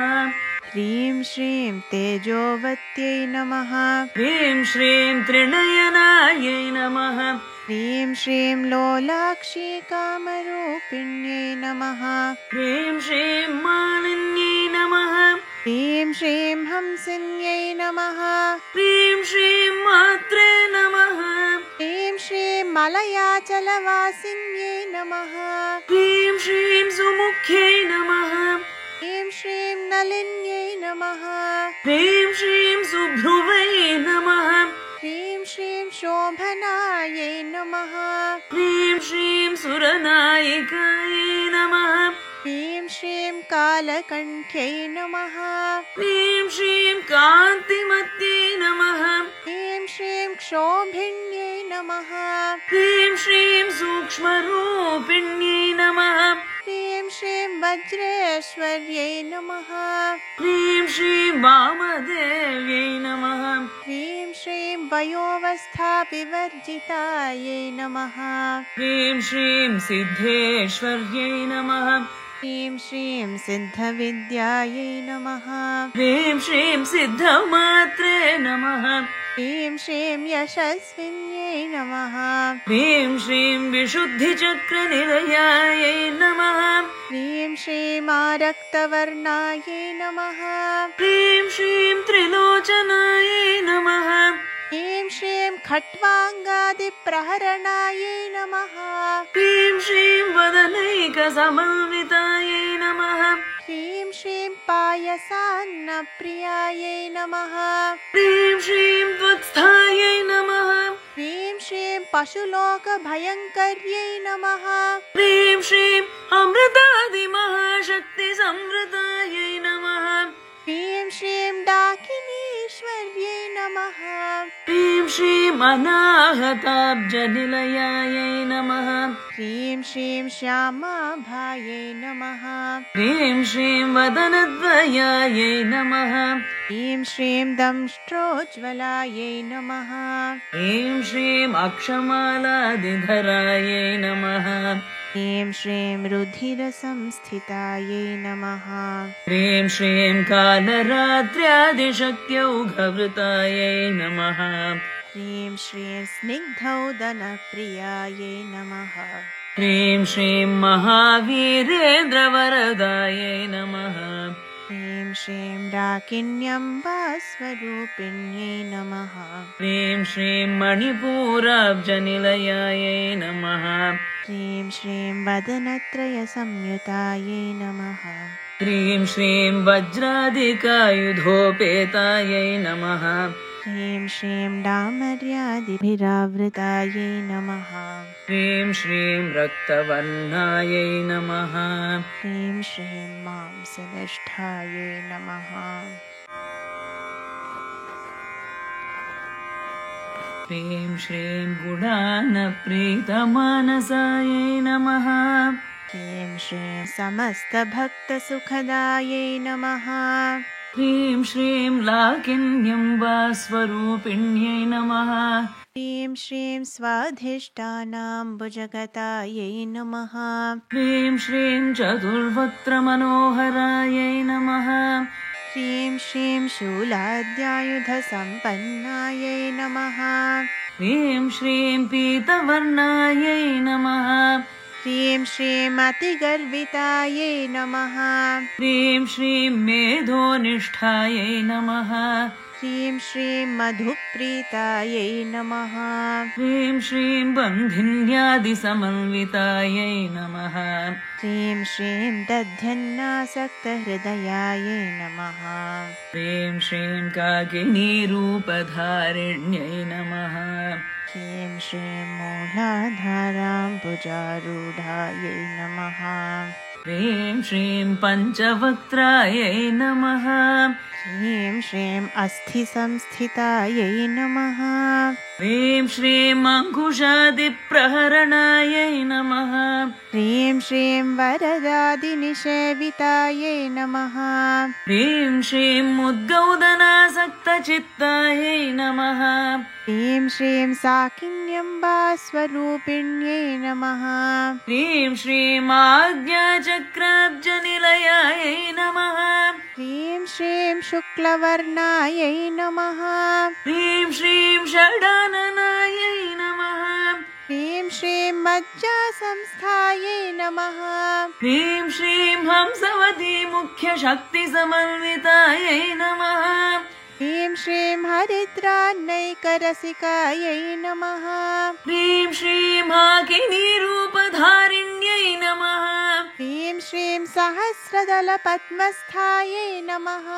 ह्रीं श्रीं तेजोवत्यै नमः। ह्रीं श्रीं त्रिनयनायै नमः। ह्रीं श्रीं लोलाक्षी कामरूपिण्यै नमः। ह्रीं श्रीं मालिन्यै नमः। ह्रीं श्रीं हंसिन्यै नमः। ह्रीं श्रीं मात्रे नमः। ह्रीं श्रीं मलयाचलवासिन्यै नमः। ह्रीं श्रीं सुमुख्यै नमः। ह्रीं श्रीं नलिन्यै नमः। ह्रीं श्रीं सुभ्रुवै नमः। ह्रीं श्रीं शोभनायै नमः। ह्रीं श्रीं सुरनायिकायै नमः। ह्रीं श्रीं कालकण्ठ्यै नमः। ह्रीं श्रीं कान्तिमत्यै नमः। ह्रीं श्रीं क्षोभिण्यै नमः। ह्रीं श्रीं सूक्ष्मरूपिण्यै नमः। ह्रीं श्रीं वज्रेश्वर्यै नमः। ह्रीं श्रीं वामदेव्यै नमः। ह्रीं श्रीं वयोवस्थापिवर्जितायै नमः। ह्रीं श्रीं सिद्धेश्वर्यै नमः। ह्रीं श्रीं सिद्धविद्यायै नमः। ह्रीं श्रीं सिद्धमात्रे नमः। ह्रीं श्रीं यशस्विन्यै नमः। ह्रीं श्रीं विशुद्धिचक्रनिलयायै नमः। ह्रीं श्रीं आरक्तवर्णायै नमः। ह्रीं श्रीं त्रिलोचनायै नमः। ह्रीं श्रीं खट्वाङ्गादिप्रहरणायै नमः। ह्रीं श्रीं वदनैकसमन्वितायै नमः। ह्रीं श्रीं पायसान्नप्रियायै नमः। ह्रीं श्रीं त्वत्स्थायै नमः। ह्रीं श्रीं पशुलोकभयङ्कर्यै नमः। ह्रीं श्रीं अमृतादिमहाशक्तिसंवृतायै नमः। ह्रीं श्रीं डाकिनीश्वर्यै नमः। ह्रीं श्रीं अनाहताब्जनिलयायै नमः। ह्रीं श्रीं श्यामाभायै नमः। ह्रीं श्रीं वदनद्वयायै नमः। ह्रीं श्रीं दंष्ट्रोज्ज्वलायै नमः। ह्रीं श्रीं अक्षमालादिधरायै नमः। ह्रीं श्रीं रुधिरसंस्थितायै नमः। ह्रीं श्रीं कालरात्र्यादिशक्त्यौघवृतायै नमः। ह्रीं श्रीं स्निग्धौदनप्रियायै नमः। ह्रीं श्रीं महावीरेन्द्रवरदायै नमः। ह्रीं श्रीं डाकिन्यम्बास्वरूपिण्यै नमः। ह्रीं श्रीं मणिपूराब्जनिलयायै नमः। ह्रीं श्रीं वदनत्रयसंयुतायै नमः। ह्रीं श्रीं वज्रादिकायुधोपेतायै नमः। ह्रीं श्रीं डामर्यादिभिरावृतायै नमः। ह्रीं श्रीं रक्तवर्णायै नमः। ह्रीं श्रीं मांसनिष्ठायै नमः। ह्रीं श्रीं गुणानप्रीतमानसायै नमः। ह्रीं श्रीं समस्तभक्तसुखदायै नमः। ह्रीं श्रीं लाकिन्यम्बास्वरूपिण्यै नमः। ह्रीं श्रीं स्वाधिष्ठानाम्बुजगतायै नमः। ह्रीं श्रीं चतुर्वक्त्रमनोहरायै नमः। ह्रीं श्रीं शूलाद्यायुधसम्पन्नायै नमः। ह्रीं श्रीं पीतवर्णायै नमः। ह्रीं श्रीं अतिगर्वितायै नमः। ह्रीं श्रीं मेधोनिष्ठायै नमः। ह्रीं श्रीं मधुप्रीतायै नमः। ह्रीं श्रीं बन्धिन्यादिसमन्वितायै नमः। ह्रीं श्रीं दध्यन्नासक्तहृदयायै नमः। ह्रीं श्रीं काकिनीरूपधारिण्यै नमः। ह्रीं श्रीं मूलाधाराम्बुजारूढायै नमः। ह्रीं श्रीं पञ्चवक्त्रायै नमः। ह्रीं श्रीं अस्थिसंस्थितायै नमः। ह्रीं श्रीं अङ्कुशादिप्रहरणायै नमः। ह्रीं श्रीं वरदादिनिषेवितायै नमः। ह्रीं श्रीं उद्गौदनासक्तचित्तायै नमः। ह्रीं श्रीं साकिन्यम्बास्वरूपिण्यै नमः। ह्रीं श्रीं आज्ञाचक्राब्जनिलयायै नमः। ह्रीं श्रीं शुक्लवर्णायै नमः। ह्रीं श्रीं षडाननायै नमः। ह्रीं श्रीं मज्जासंस्थायै नमः। ह्रीं श्रीं हंसवती मुख्यशक्तिसमन्वितायै नमः। ह्रीं श्रीं हरिद्रान्नैकरसिकायै नमः। ह्रीं श्रीं हाकिनीरूपधारिण्यै नमः। ह्रीं श्रीं सहस्रदलपद्मस्थायै नमः।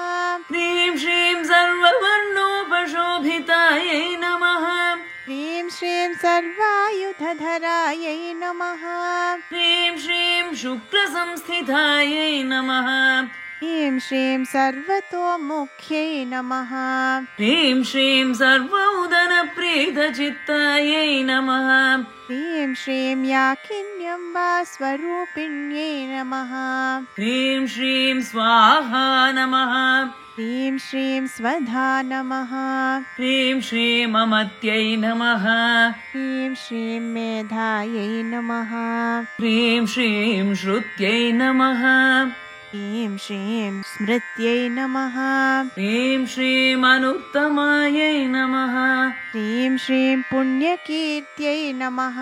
ह्रीं श्रीं सर्ववर्णोपशोभितायै नमः। ह्रीं श्रीं सर्वायुधधरायै नमः। ह्रीं श्रीं शुक्लसंस्थितायै नमः। ह्रीं श्रीं सर्वतोमुख्यै नमः। ह्रीं श्रीं सर्वौदनप्रीतचित्तायै नमः। ह्रीं श्रीं याकिन्यम्बास्वरूपिण्यै नमः। ह्रीं श्रीं स्वाहा नमः। ह्रीं श्रीं स्वधा नमः। ह्रीं श्रीं अमत्यै नमः। ह्रीं श्रीं मेधायै नमः। ह्रीं श्रीं श्रुत्यै नमः। ह्रीं श्रीं स्मृत्यै नमः। ह्रीं श्रीं अनुत्तमायै नमः। ह्रीं श्रीं पुण्यकीर्त्यै नमः।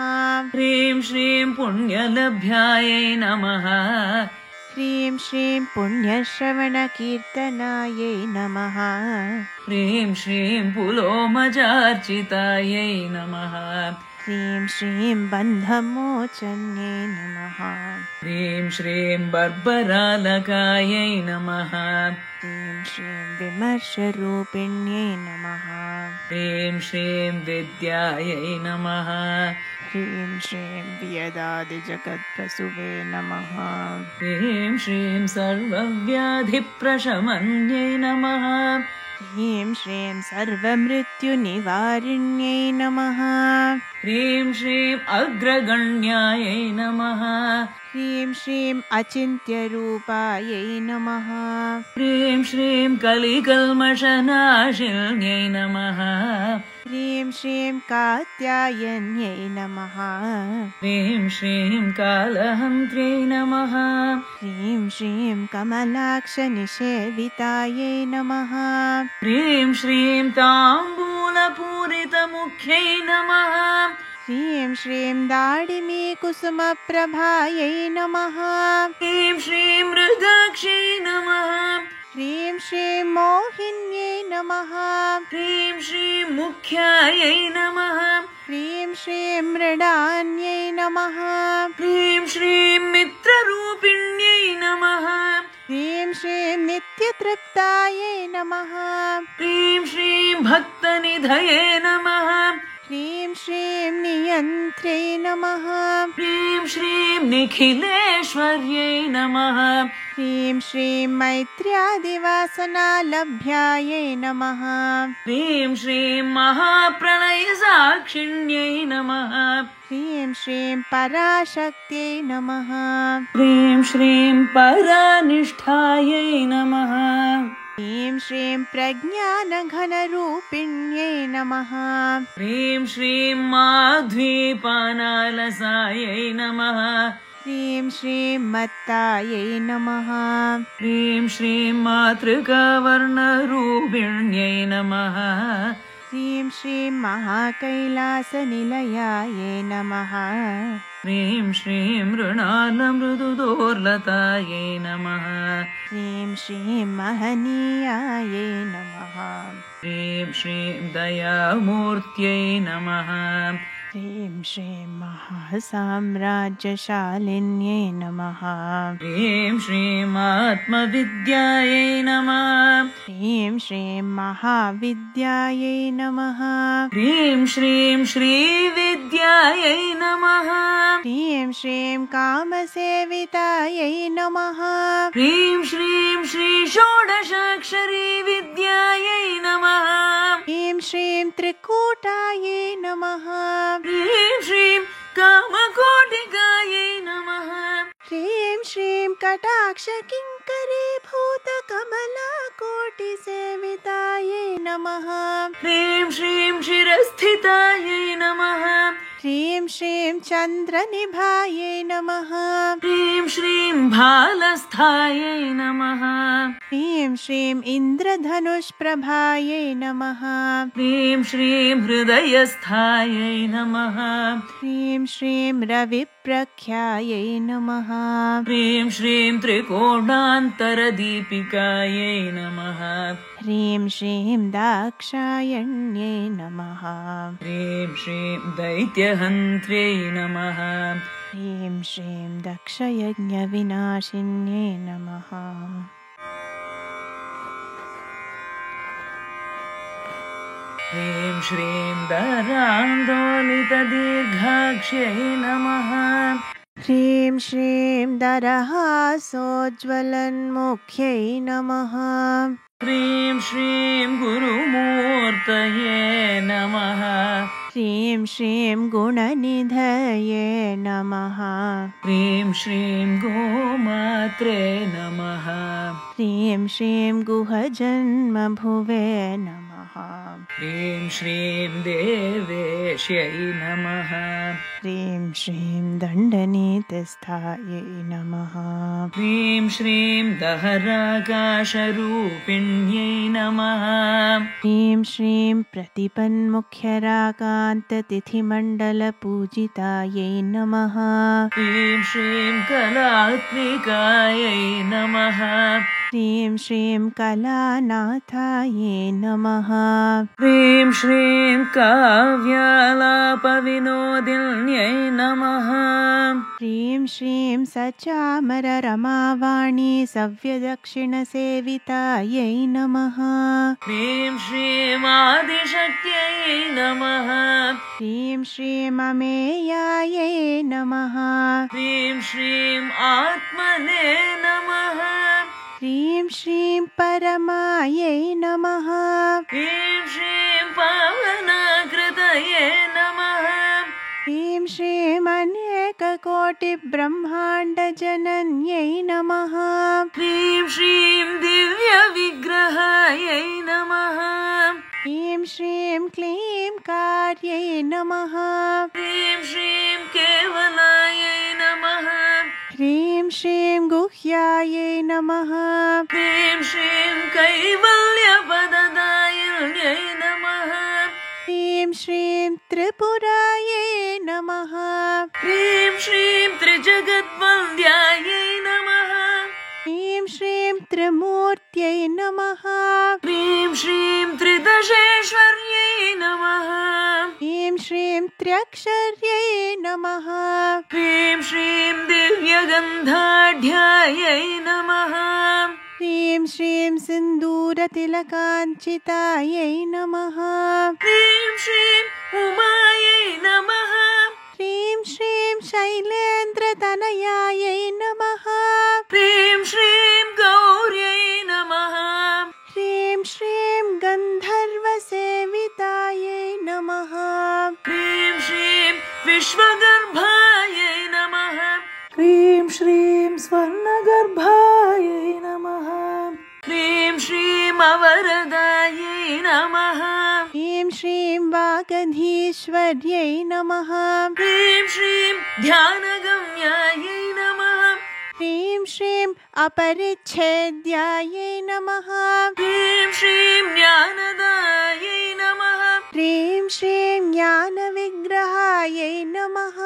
ह्रीं श्रीं पुण्यलभ्यायै नमः। ह्रीं श्रीं पुण्यश्रवणकीर्तनायै नमः। ह्रीं श्रीं पुलोमजार्चितायै नमः। ह्रीं श्रीं बन्धमोचन्यै नमः। ह्रीं श्रीं बर्बरालकायै नमः। ह्रीं श्रीं विमर्शरूपिण्यै नमः। ह्रीं श्रीं विद्यायै नमः। ह्रीं श्रीं वियदादिजगत्प्रसुवे नमः। ह्रीं श्रीं सर्वव्याधिप्रशमन्यै नमः। ह्रीं श्रीं सर्वमृत्युनिवारिण्यै नमः। ह्रीं श्रीं अग्रगण्यायै नमः। ह्रीं श्रीं अचिन्त्यरूपायै नमः। ह्रीं श्रीं कलिकल्मषनाशिन्यै नमः। ह्रीं श्रीं कात्यायन्यै नमः। ह्रीं श्रीं कालहन्त्र्यै नमः। ह्रीं श्रीं कमलाक्षनिषेवितायै नमः। ह्रीं श्रीं ताम्बूलपूरितमुख्यै नमः। ह्रीं श्रीं दाडिमीकुसुमप्रभायै नमः। ह्रीं श्रीं मृगाक्षै नमः। ह्रीं श्रीं मोहिन्यै नमः। ह्रीं श्रीं मुख्यायै नमः। ह्रीं श्रीं मृडान्यै नमः। ह्रीं श्रीं मित्ररूपिण्यै नमः। ह्रीं श्रीं नित्यतृप्तायै नमः। ह्रीं श्रीं भक्तनिधये नमः। ह्रीं श्रीं नियन्त्र्यै नमः। ह्रीं श्रीं निखिलेश्वर्यै नमः। ह्रीं श्रीं मैत्र्यादिवासनालभ्यायै नमः। ह्रीं श्रीं महाप्रलयसाक्षिण्यै नमः। ह्रीं श्रीं पराशक्त्यै नमः। ह्रीं श्रीं परानिष्ठायै नमः। ह्रीं श्रीं प्रज्ञानघनरूपिण्यै नमः। ह्रीं श्रीं माध्वीपानालसायै नमः। ह्रीं श्रीं मत्तायै नमः। ह्रीं श्रीं मातृकावर्णरूपिण्यै नमः। ह्रीं श्रीं महाकैलासनिलयायै नमः। ह्रीं श्रीं मृणालमृदुदोर्लतायै नमः। ह्रीं श्रीं महनीयायै नमः। ह्रीं श्रीं दयामूर्त्यै नमः। ह्रीं श्रीं महासाम्राज्यशालिन्यै नमः। ह्रीं श्रीं आत्मविद्यायै नमः। ह्रीं श्रीं महाविद्यायै नमः। ह्रीं श्रीं श्रीविद्यायै नमः। ह्रीं श्रीं कामसेवितायै नमः। ह्रीं श्रीं श्री षोडशाक्षरी विद्यायै नमः। ह्रीं श्रीं त्रिकूटायै नमः। ह्रीं श्रीं कामकोटिकायै नमः। ह्रीं श्रीं कटाक्षकिङ्करीभूतकमलाकोटिसेवितायै नमः। ह्रीं श्रीं शिरस्थितायै नमः। ह्रीं श्रीं चन्द्रनिभायै नमः। ह्रीं श्रीं भालस्थायै नमः। ह्रीं श्रीं इन्द्रधनुष्प्रभायै नमः। ह्रीं श्रीं हृदयस्थायै नमः। ह्रीं श्रीं रविप्रख्यायै नमः। ह्रीं श्रीं त्रिकोणान्तरदीपिकायै नमः। ह्रीं श्रीं दाक्षायण्यै नमः। ह्रीं श्रीं दैत्यहन्त्र्यै नमः। ह्रीं श्रीं दक्षयज्ञविनाशिन्यै नमः। ह्रीं श्रीं दरान्दोलितदीर्घाक्ष्यै नमः। ह्रीं श्रीं दरहासोज्ज्वलन्मुख्यै नमः। ह्रीं श्रीं गुरुमूर्तये नमः। ह्रीं श्रीं गुणनिधये नमः। ह्रीं श्रीं गोमात्रे नमः। ह्रीं श्रीं गुहजन्मभुवे नमः। ह्रीं श्रीं देवेश्यै नमः। ह्रीं श्रीं दण्डनीतिस्थायै नमः। ह्रीं श्रीं दहराकाशरूपिण्यै नमः। ह्रीं श्रीं प्रतिपन्मुख्यराकान्ततिथिमण्डलपूजितायै नमः। ह्रीं श्रीं कलात्मिकायै नमः। ह्रीं श्रीं कलानाथायै नमः। ह्रीं श्रीं काव्यालापविनोदिन्यै नमः। ह्रीं श्रीं सचामररमावाणी सव्यदक्षिणसेवितायै नमः। ह्रीं श्रीं आदिशक्त्यै नमः। ह्रीं श्रीं अमेयायै नमः। ह्रीं श्रीं आत्मने नमः। ह्रीं श्रीं परमायै नमः। ह्रीं श्रीं पावनाकृतये नमः। ह्रीं श्रीं अनेककोटिब्रह्माण्डजनन्यै नमः। ह्रीं श्रीं दिव्यविग्रहायै नमः। ह्रीं श्रीं क्लीं कार्यै नमः। ह्रीं श्रीं केवलायै नमः। ह्रीं श्रीं गुह्यायै नमः। ह्रीं श्रीं कैवल्यपददायिन्यै नमः। ह्रीं श्रीं त्रिपुरायै नमः। ह्रीं श्रीं त्रिजगद्वन्द्यायै नमः। ह्रीं श्रीं त्रिमूर्त्यै नमः। ह्रीं श्रीं त्रिदशेश्वर्यै नमः। ह्रीं श्रीं त्र्यक्षर्यै नमः। ह्रीं श्रीं दिव्यगन्धाढ्यायै नमः। ह्रीं श्रीं सिन्दूरतिलकाञ्चितायै नमः। ह्रीं श्रीं उमायै नमः। ह्रीं श्रीं शैलेन्द्रतनयायै नमः। ह्रीं श्रीं गौर्यै नमः। ह्रीं श्रीं गन्धर्वसेवितायै नमः। ह्रीं श्रीं विश्वगर्भायै नमः। ह्रीं श्रीं स्वर्णगर्भायै नमः। ह्रीं श्रीं अवरदायै नमः। ह्रीं श्रीं वागधीश्वर्यै नमः। ह्रीं श्रीं ध्यानगम्यायै नमः। ह्रीं श्रीं अपरिच्छेद्यायै नमः। ह्रीं श्रीं ज्ञानदायै नमः। ह्रीं श्रीं ज्ञानविग्रहायै नमः।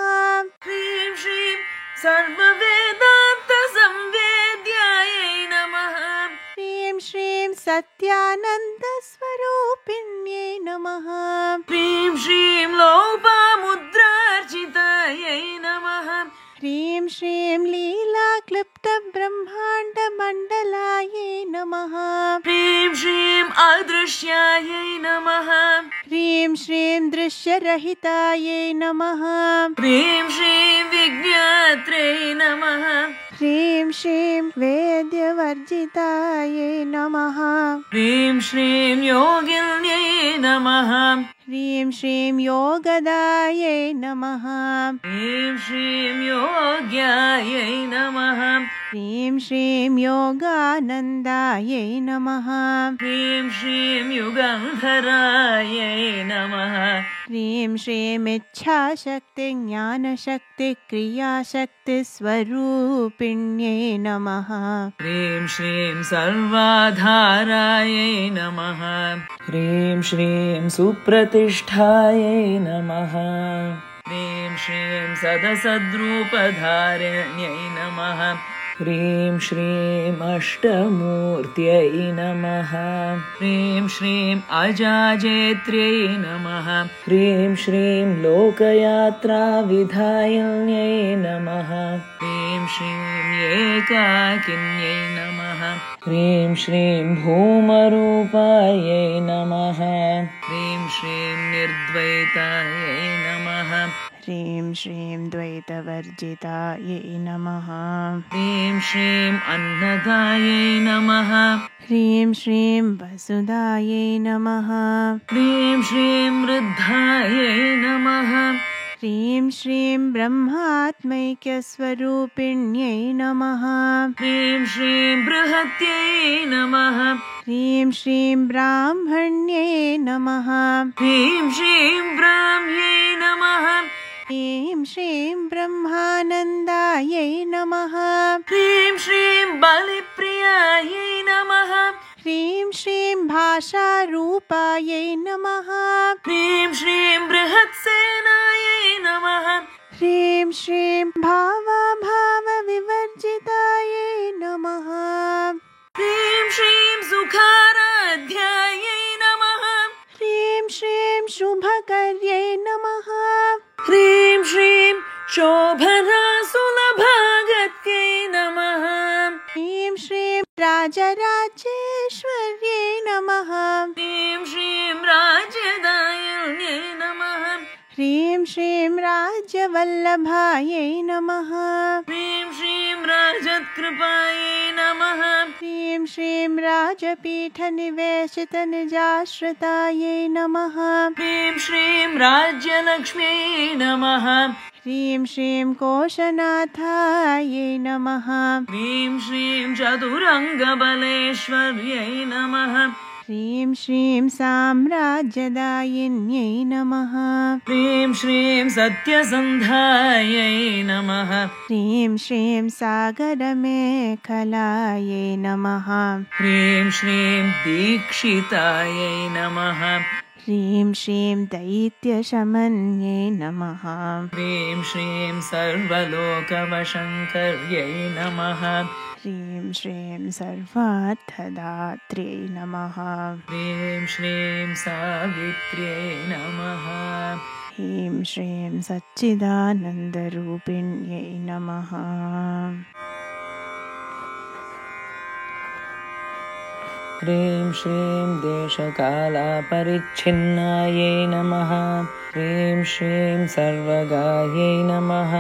ह्रीं श्रीं सर्ववेदान्तसंवेद्यायै नमः। ह्रीं श्रीं सत्यानन्दस्वरूपिण्यै नमः। ह्रीं श्रीं लोपामुद्रा दृश्यरहितायै नमः ह्रीं श्रीं दृश्यरहितायै नमः ह्रीं श्रीं विज्ञात्रै नमः ह्रीं श्रीं वेद्यवर्जितायै नमः ह्रीं श्रीं योगिन्यै नमः ह्रीं श्रीं योगदायै नमः ह्रीं श्रीं योग्यायै नमः ह्रीं श्रीं योगानन्दायै नमः ह्रीं श्रीं युगन्धरायै नमः ह्रीं श्रीं इच्छाशक्ति ज्ञानशक्ति क्रियाशक्तिस्वरूपिण्यै नमः ह्रीं श्रीं सर्वाधारायै नमः ह्रीं श्रीं सुप्रतिष्ठायै नमः ह्रीं श्रीं सदसद्रूपधारिण्यै नमः ह्रीं श्रीं अष्टमूर्त्यै नमः ह्रीं श्रीं अजाजेत्र्यै नमः ह्रीं श्रीं लोकयात्राविधायिन्यै नमः ह्रीं श्रीं एकाकिन्यै नमः ह्रीं श्रीं भूमरूपायै नमः ह्रीं श्रीं निर्द्वैतायै नमः ह्रीं श्रीं द्वैतवर्जितायै नमः ह्रीं श्रीं अन्नदायै नमः ह्रीं श्रीं वसुदायै नमः ह्रीं श्रीं वृद्धायै नमः ह्रीं श्रीं ब्रह्मात्मैक्यस्वरूपिण्यै नमः ह्रीं श्रीं बृहत्यै नमः ह्रीं श्रीं ब्राह्मण्यै नमः ह्रीं श्रीं ब्राह्म्यै नमः ह्रीं श्रीं ब्रह्मानन्दायै नमः ह्रीं श्रीं बलिप्रियायै नमः ह्रीं श्रीं भाषारूपायै नमः ह्रीं श्रीं बृहत्सेनायै नमः ह्रीं श्रीं भावाभावविवर्जितायै नमः ह्रीं श्रीं सुखाराध्यायै नमः ह्रीं श्रीं शुभकर्यै नमः ह्रीं श्रीं शोभनासुलभागत्यै नमः ह्रीं श्रीं राजराजेश्वर्यै नमः ह्रीं श्रीं राज्यदायिन्यै नमः ह्रीं श्रीं राज्यवल्लभायै नमः ह्रीं श्रीं राजत्कृपायै नमः ह्रीं श्रीं राजपीठनिवेशितनिजाश्रितायै नमः ह्रीं श्रीं राज्यलक्ष्म्यै नमः ह्रीं श्रीं कोशनाथायै नमः ह्रीं श्रीं चतुरङ्गबलेश्वर्यै नमः ह्रीं श्रीं साम्राज्यदायिन्यै नमः ह्रीं श्रीं सत्यसन्धायै नमः ह्रीं श्रीं सागरमेखलायै नमः ह्रीं श्रीं दीक्षितायै नमः ह्रीं श्रीं दैत्यशमन्यै नमः ह्रीं श्रीं सर्वलोकवशङ्कर्यै नमः ह्रीं श्रीं सर्वार्थदात्र्यै नमः ह्रीं श्रीं सावित्र्यै नमः ह्रीं श्रीं सच्चिदानन्दरूपिण्यै नमः ह्रीं श्रीं देशकालपरिच्छिन्नायै नमः ह्रीं श्रीं सर्वगायै नमः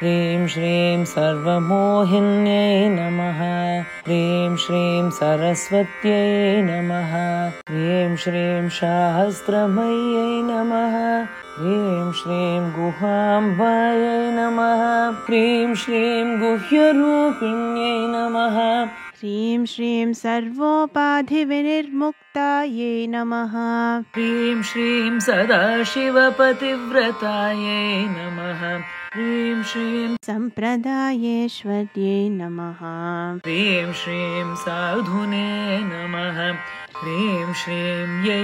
ह्रीं श्रीं सर्वमोहिन्यै नमः ह्रीं श्रीं सरस्वत्यै नमः ह्रीं श्रीं शास्त्रमय्यै नमः ह्रीं श्रीं गुहाम्बायै नमः ह्रीं श्रीं गुह्यरूपिण्यै नमः ह्रीं श्रीं सर्वोपाधिविनिर्मुक्तायै नमः ह्रीं श्रीं सदाशिवपतिव्रतायै नमः ह्रीं श्रीं सम्प्रदायेश्वर्यै नमः ह्रीं श्रीं साधुने नमः ह्रीं श्रीं यै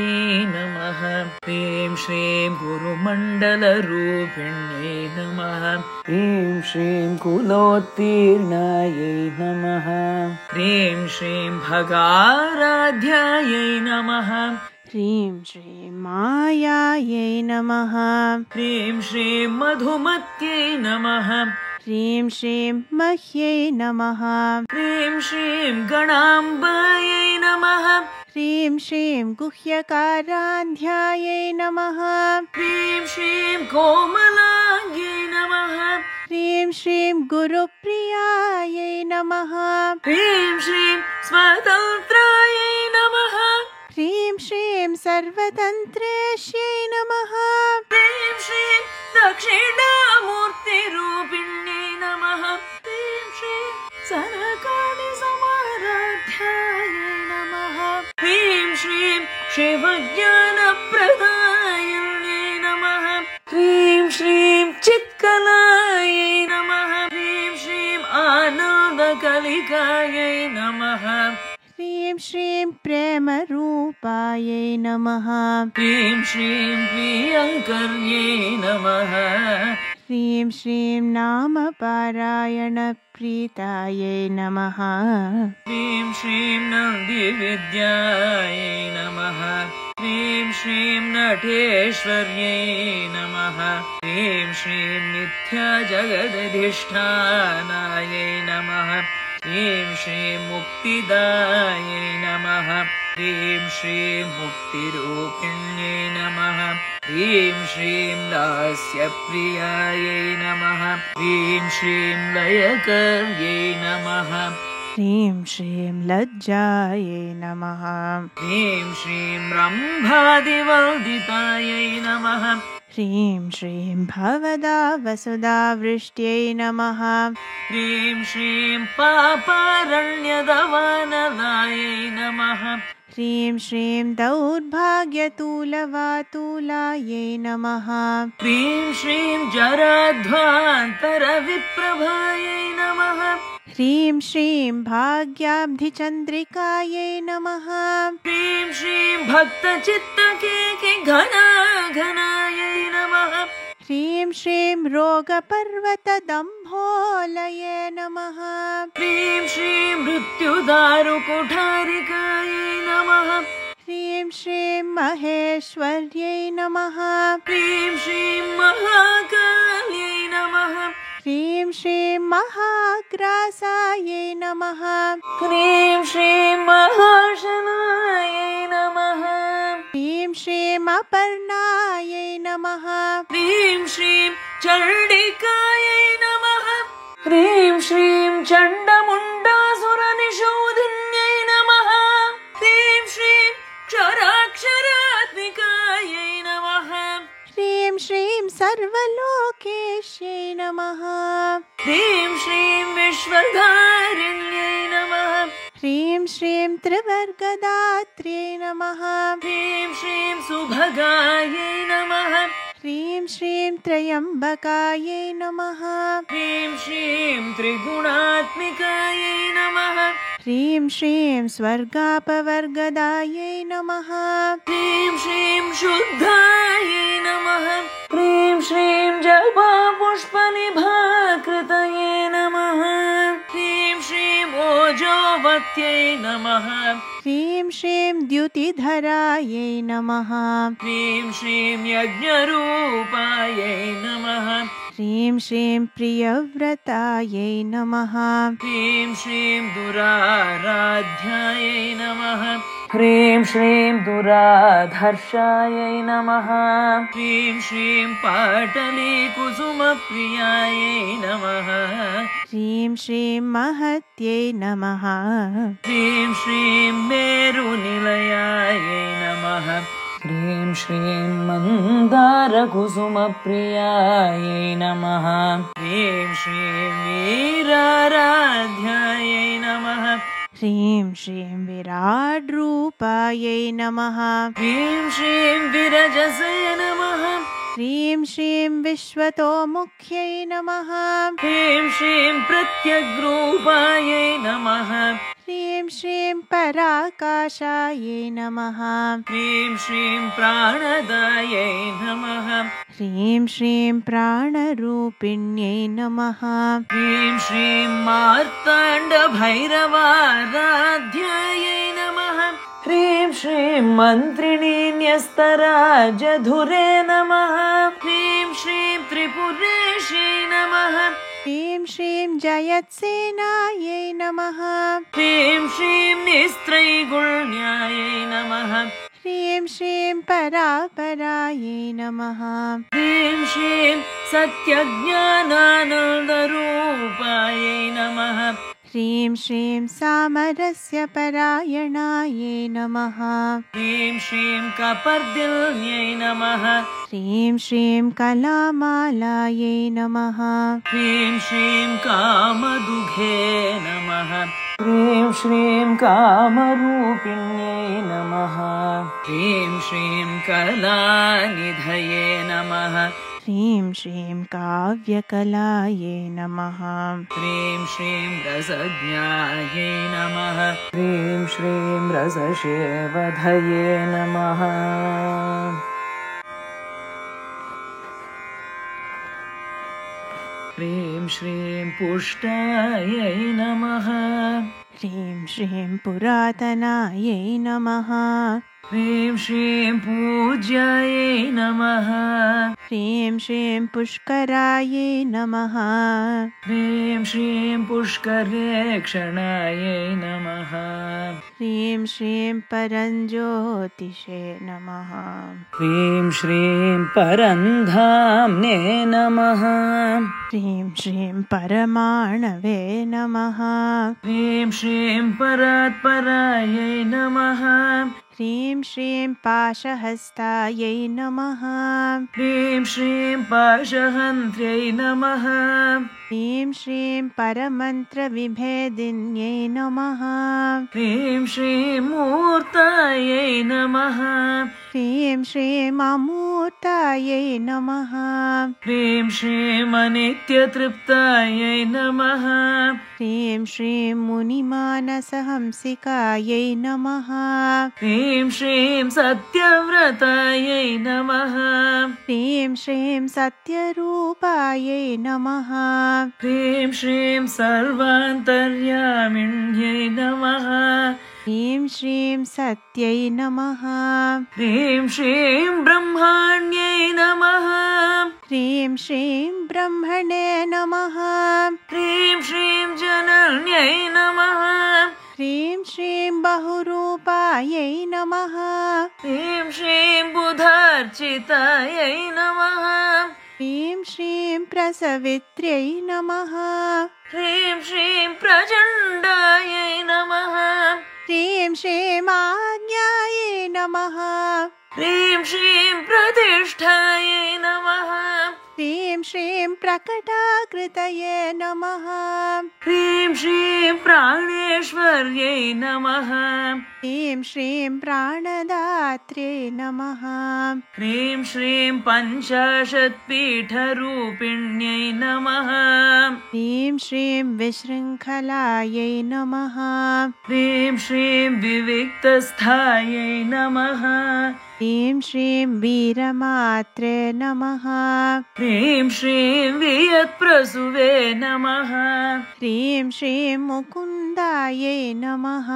नमः ह्रीं श्रीं गुरुमण्डलरूपिण्यै नमः ह्रीं श्रीं कुलोत्तीर्णायै नमः ह्रीं श्रीं भगाराध्यायै नमः ह्रीं श्रीं मायायै नमः ह्रीं श्रीं मधुमत्यै नमः ह्रीं श्रीं मह्यै नमः ह्रीं श्रीं गणाम्बायै नमः ह्रीं श्रीं गुह्यकाराध्यायै नमः ह्रीं श्रीं कोमलाङ्ग्यै नमः ह्रीं श्रीं गुरुप्रियायै नमः ह्रीं श्रीं स्वतन्त्रायै नमः ह्रीं श्रीं सर्वतन्त्रेश्यै नमः ह्रीं श्रीं दक्षिणामूर्तिरूपिण्यै नमः ह्रीं श्रीं सनकादिसमाराध्यायै नमः ह्रीं श्रीं शिवज्ञानप्रदायिन्यै नमः ह्रीं श्रीं चित्कलायै नमः ह्रीं श्रीं आनन्दकलिकायै नमः ह्रीं श्रीं प्रेमरूपायै नमः ह्रीं श्रीं प्रियङ्कर्यै नमः ह्रीं श्रीं नामपारायणप्रीतायै नमः ह्रीं श्रीं नन्दिविद्यायै नमः ह्रीं श्रीं नटेश्वर्यै नमः ह्रीं श्रीं नित्यजगदधिष्ठानायै नमः ह्रीं श्रीं मुक्तिदायै नमः ह्रीं श्रीं मुक्तिरूपिण्यै नमः ह्रीं श्रीं लास्यप्रियायै नमः ह्रीं श्रीं लयकर्यै नमः ह्रीं श्रीं लज्जायै नमः ह्रीं श्रीं रम्भादिवन्दितायै नमः ह्रीं श्रीं भवदा वसुधावृष्ट्यै नमः ह्रीं श्रीं पापारण्यदवानलायै नमः ह्रीं श्रीं दौर्भाग्यतूलवातुलायै नमः ह्रीं श्रीं जराध्वान्तरविप्रभायै नमः ह्रीं श्रीं भाग्याब्धिचन्द्रिकायै नमः ह्रीं श्रीं भक्तचित्तकेकि घनाघनायै नमः ह्रीं श्रीं रोगपर्वतदम्भोलये नमः ह्रीं श्रीं मृत्युदारुकुठारिकायै नमः ह्रीं श्रीं महेश्वर्यै नमः ह्रीं श्रीं महाकाल्यै नमः ह्रीं श्रीं महाग्रासायै नमः ह्रीं श्रीं महाशनायै नमः ह्रीं श्रीं अपर्णायै नमः ह्रीं श्रीं चण्डिकायै नमः ह्रीं श्रीं चण्डमुण्डासुरनिषूदिन्यै नमः ह्रीं श्रीं क्षराक्षरात्मिकायै नमः ह्रीं श्रीं सर्वलोकेश्यै नमः ह्रीं श्रीं विश्वधारिण्यै नमः ह्रीं श्रीं त्रिवर्गदात्र्यै नमः ह्रीं श्रीं सुभगायै नमः ह्रीं श्रीं त्र्यम्बकायै नमः ह्रीं श्रीं त्रिगुणात्मिकायै नमः ह्रीं श्रीं स्वर्गापवर्गदायै नमः ह्रीं श्रीं शुद्धायै नमः ह्रीं श्रीं जपापुष्पनिभाकृतये नमः ह्रीं श्रीं ओजोवत्यै नमः ह्रीं श्रीं द्युतिधरायै नमः ह्रीं श्रीं यज्ञरूपायै नमः ह्रीं श्रीं प्रियव्रतायै नमः ह्रीं श्रीं दुराराध्यायै नमः ह्रीं श्रीं दुराधर्षायै नमः ह्रीं श्रीं पाटलीकुसुमप्रियायै नमः ह्रीं श्रीं महत्यै नमः ह्रीं श्रीं मेरुनिलयायै नमः ह्रीं श्रीं मन्दारकुसुमप्रियायै नमः ह्रीं श्रीं वीराराध्यायै नमः ह्रीं श्रीं विराड्रूपायै नमः ह्रीं श्रीं विरजसे नमः ह्रीं श्रीं विश्वतोमुख्यै नमः ह्रीं श्रीं प्रत्यग्रूपायै नमः ह्रीं श्रीं पराकाशायै नमः ह्रीं श्रीं प्राणदायै नमः ह्रीं श्रीं प्राणरूपिण्यै नमः ह्रीं श्रीं मार्ताण्डभैरवाराध्यायै नमः ह्रीं श्रीं मन्त्रिणी न्यस्तराजधुरे नमः ह्रीं श्रीं त्रिपुरेश्यै नमः ह्रीं श्रीं जयत्सेनायै नमः ह्रीं श्रीं निस्त्रैगुण्यायै नमः ह्रीं श्रीं परापरायै नमः ह्रीं श्रीं सत्यज्ञानानन्दरूपायै नमः ह्रीं श्रीं सामरस्यपरायणायै नमः ह्रीं श्रीं कपर्दिन्यै नमः ह्रीं श्रीं कलामालायै नमः ह्रीं श्रीं कामदुघे नमः ह्रीं श्रीं कामरूपिण्यै नमः ह्रीं श्रीं कलानिधये नमः ह्रीं श्रीं काव्यकलायै नमः ह्रीं श्रीं रसज्ञायै नमः ह्रीं श्रीं रससेवधये नमः ह्रीं श्रीं पुष्टायै नमः ह्रीं श्रीं पुरातनायै नमः ह्रीं श्रीं पूज्यायै नमः ह्रीं श्रीं पुष्करायै नमः ह्रीं श्रीं पुष्करेक्षणायै नमः ह्रीं श्रीं परञ्ज्योतिषे नमः ह्रीं श्रीं परन्धाम्ने नमः ह्रीं श्रीं परमाणवे नमः ह्रीं श्रीं परात्परायै नमः ह्रीं श्रीं पाशहस्तायै नमः ह्रीं श्रीं पाशहन्त्र्यै नमः ह्रीं श्रीं परमन्त्रविभेदिन्यै नमः ह्रीं श्रीं मूर्तायै नमः ह्रीं श्रीं अमूर्तायै नमः ह्रीं श्रीं अनित्यतृप्तायै नमः ह्रीं श्रीं मुनिमानसहंसिकायै नमः ह्रीं श्रीं सत्यव्रतायै नमः ह्रीं श्रीं सत्यरूपायै नमः ह्रीं श्रीं सर्वान्तर्यामिण्यै नमः ह्रीं श्रीं सत्यै नमः ह्रीं श्रीं ब्रह्माण्यै नमः ह्रीं श्रीं ब्रह्मणे नमः ह्रीं श्रीं जनन्यै नमः ह्रीं श्रीं बहुरूपायै नमः ह्रीं श्रीं बुधार्चितायै नमः ह्रीं श्रीं प्रसवित्र्यै नमः ह्रीं श्रीं प्रचण्डायै नमः ह्रीं श्रीं आज्ञायै नमः ह्रीं श्रीं प्रतिष्ठायै नमः ह्रीं श्रीं प्रकटाकृतये नमः ह्रीं श्रीं प्राणेश्वर्यै नमः ह्रीं श्रीं प्राणदात्र्यै नमः ह्रीं श्रीं पञ्चाशत्पीठरूपिण्यै नमः ह्रीं श्रीं विशृङ्खलायै नमः ह्रीं श्रीं विविक्तस्थायै नमः ह्रीं श्रीं वीरमात्रे नमः ह्रीं श्रीं वियत्प्रसुवे नमः ह्रीं श्रीं मुकुन्दायै नमः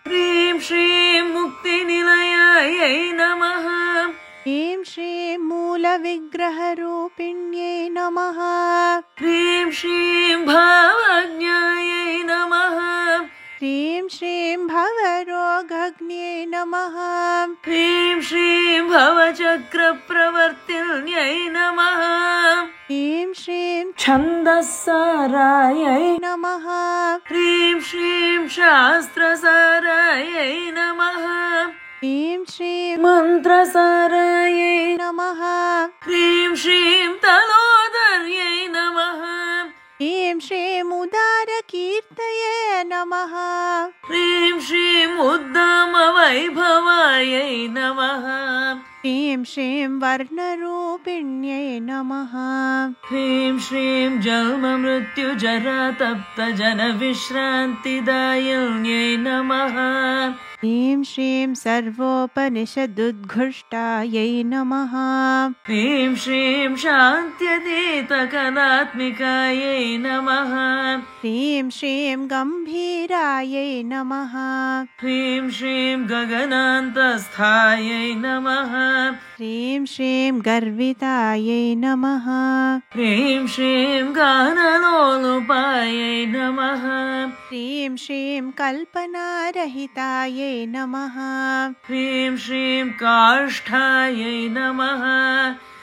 ह्रीं श्रीं मुक्तिनिलयायै नमः ह्रीं श्रीं मूलविग्रहरूपिण्यै नमः ह्रीं श्रीं भावज्ञायै नमः ह्रीं श्रीं भवरोगग्न्यै नमः ह्रीं श्रीं भवचक्रप्रवर्तिन्यै नमः ह्रीं श्रीं छन्दस्सारायै नमः ह्रीं श्रीं शास्त्रसारायै नमः ह्रीं श्रीं मन्त्रसारायै नमः ह्रीं श्रीं तलोदर्यै नमः ह्रीं श्रीं उदारकीर्तये नमः ह्रीं श्रीं उद्दामवैभवायै नमः ह्रीं श्रीं वर्णरूपिण्यै नमः ह्रीं श्रीं जन्ममृत्युजरातप्तजनविश्रान्तिदायिन्यै नमः ह्रीं श्रीं सर्वोपनिषदुद्घुष्टायै नमः ह्रीं श्रीं शान्त्यतीतकलात्मिकायै नमः ह्रीं श्रीं गम्भीरायै नमः ह्रीं श्रीं गगनान्तस्थायै नमः ह्रीं श्रीं गर्वितायै नमः ह्रीं श्रीं गानलोलुपायै नमः ह्रीं श्रीं कल्पनारहितायै नमः ह्रीं श्रीं काष्ठायै नमः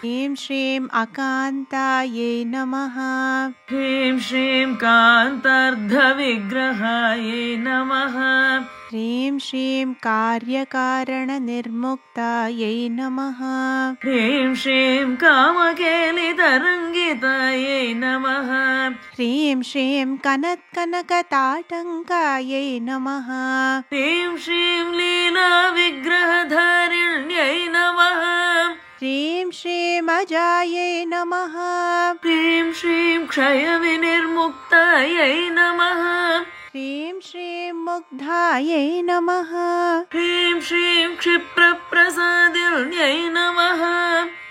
ह्रीं श्रीं अकान्तायै नमः ह्रीं श्रीं कान्तार्धविग्रहायै नमः ह्रीं श्रीं कार्यकारणनिर्मुक्तायै नमः ह्रीं श्रीं कामकेलितरङ्गितायै नमः ह्रीं श्रीं कनत्कनकताटङ्कायै नमः ह्रीं श्रीं लीलाविग्रहधारिण्यै नमः ह्रीं श्रीं अजायै नमः ह्रीं श्रीं क्षयविनिर्मुक्तायै नमः ह्रीं श्रीं मुग्धायै नमः ह्रीं श्रीं क्षिप्रप्रसादिन्यै नमः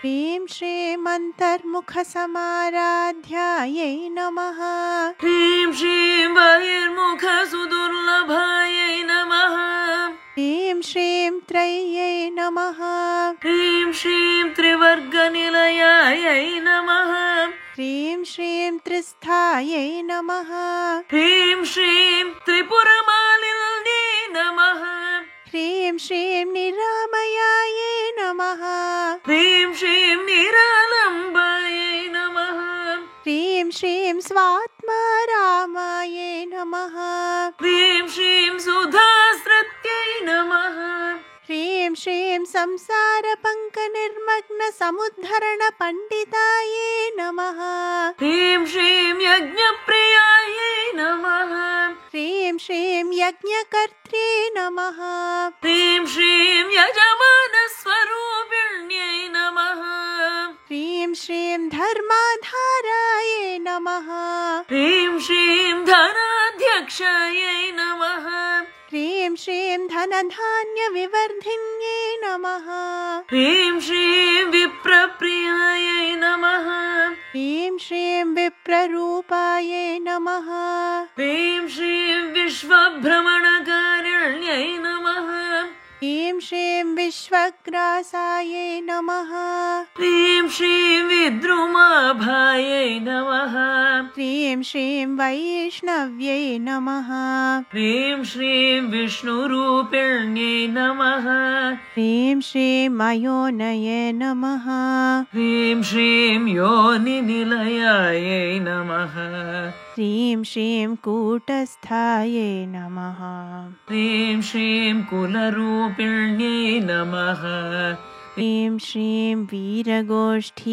ह्रीं श्रीं अन्तर्मुखसमाराध्यायै नमः ह्रीं श्रीं बहिर्मुखसुदुर्लभायै नमः ह्रीं श्रीं त्रय्यै नमः ह्रीं श्रीं त्रिवर्गनिलयायै नमः ह्रीं श्रीं त्रिस्थायै नमः ह्रीं श्रीं त्रिपुरमालिन्यै नमः ह्रीं श्रीं निरामयायै नमः ह्रीं श्रीं निरालम्बायै नमः ह्रीं श्रीं स्वात्मारामायै नमः ह्रीं श्रीं सुधास्रत्यै नमः ह्रीं श्रीं संसारपङ्कनिर्मग्नसमुद्धरणपण्डितायै नमः ह्रीं श्रीं यज्ञप्रियायै नमः ह्रीं श्रीं यज्ञकर्त्रे नमः ह्रीं श्रीं यजमानस्वरूपिण्यै नमः ह्रीं श्रीं धर्माधारायै नमः ह्रीं श्रीं धनाध्यक्षायै नमः ह्रीं श्रीं धनधान्यविवर्धिन्यै नमः ह्रीं श्रीं विप्रप्रियायै नमः ह्रीं श्रीं विप्ररूपायै नमः ह्रीं श्रीं विश्वभ्रमणकारिण्यै नमः ह्रीं श्रीं विश्वग्रासायै नमः ह्रीं श्रीं विद्रुमाभायै नमः ह्रीं श्रीं वैष्णव्यै नमः ह्रीं श्रीं विष्णुरूपिण्यै नमः ह्रीं श्रीं अयोनये नमः ह्रीं श्रीं योनिनिलयायै नमः ह्रीं श्रीं कूटस्थायै नमः ह्रीं श्रीं कुलरूपिण्यै नमः ह्रीं श्रीं वीरगोष्ठीप्रियायै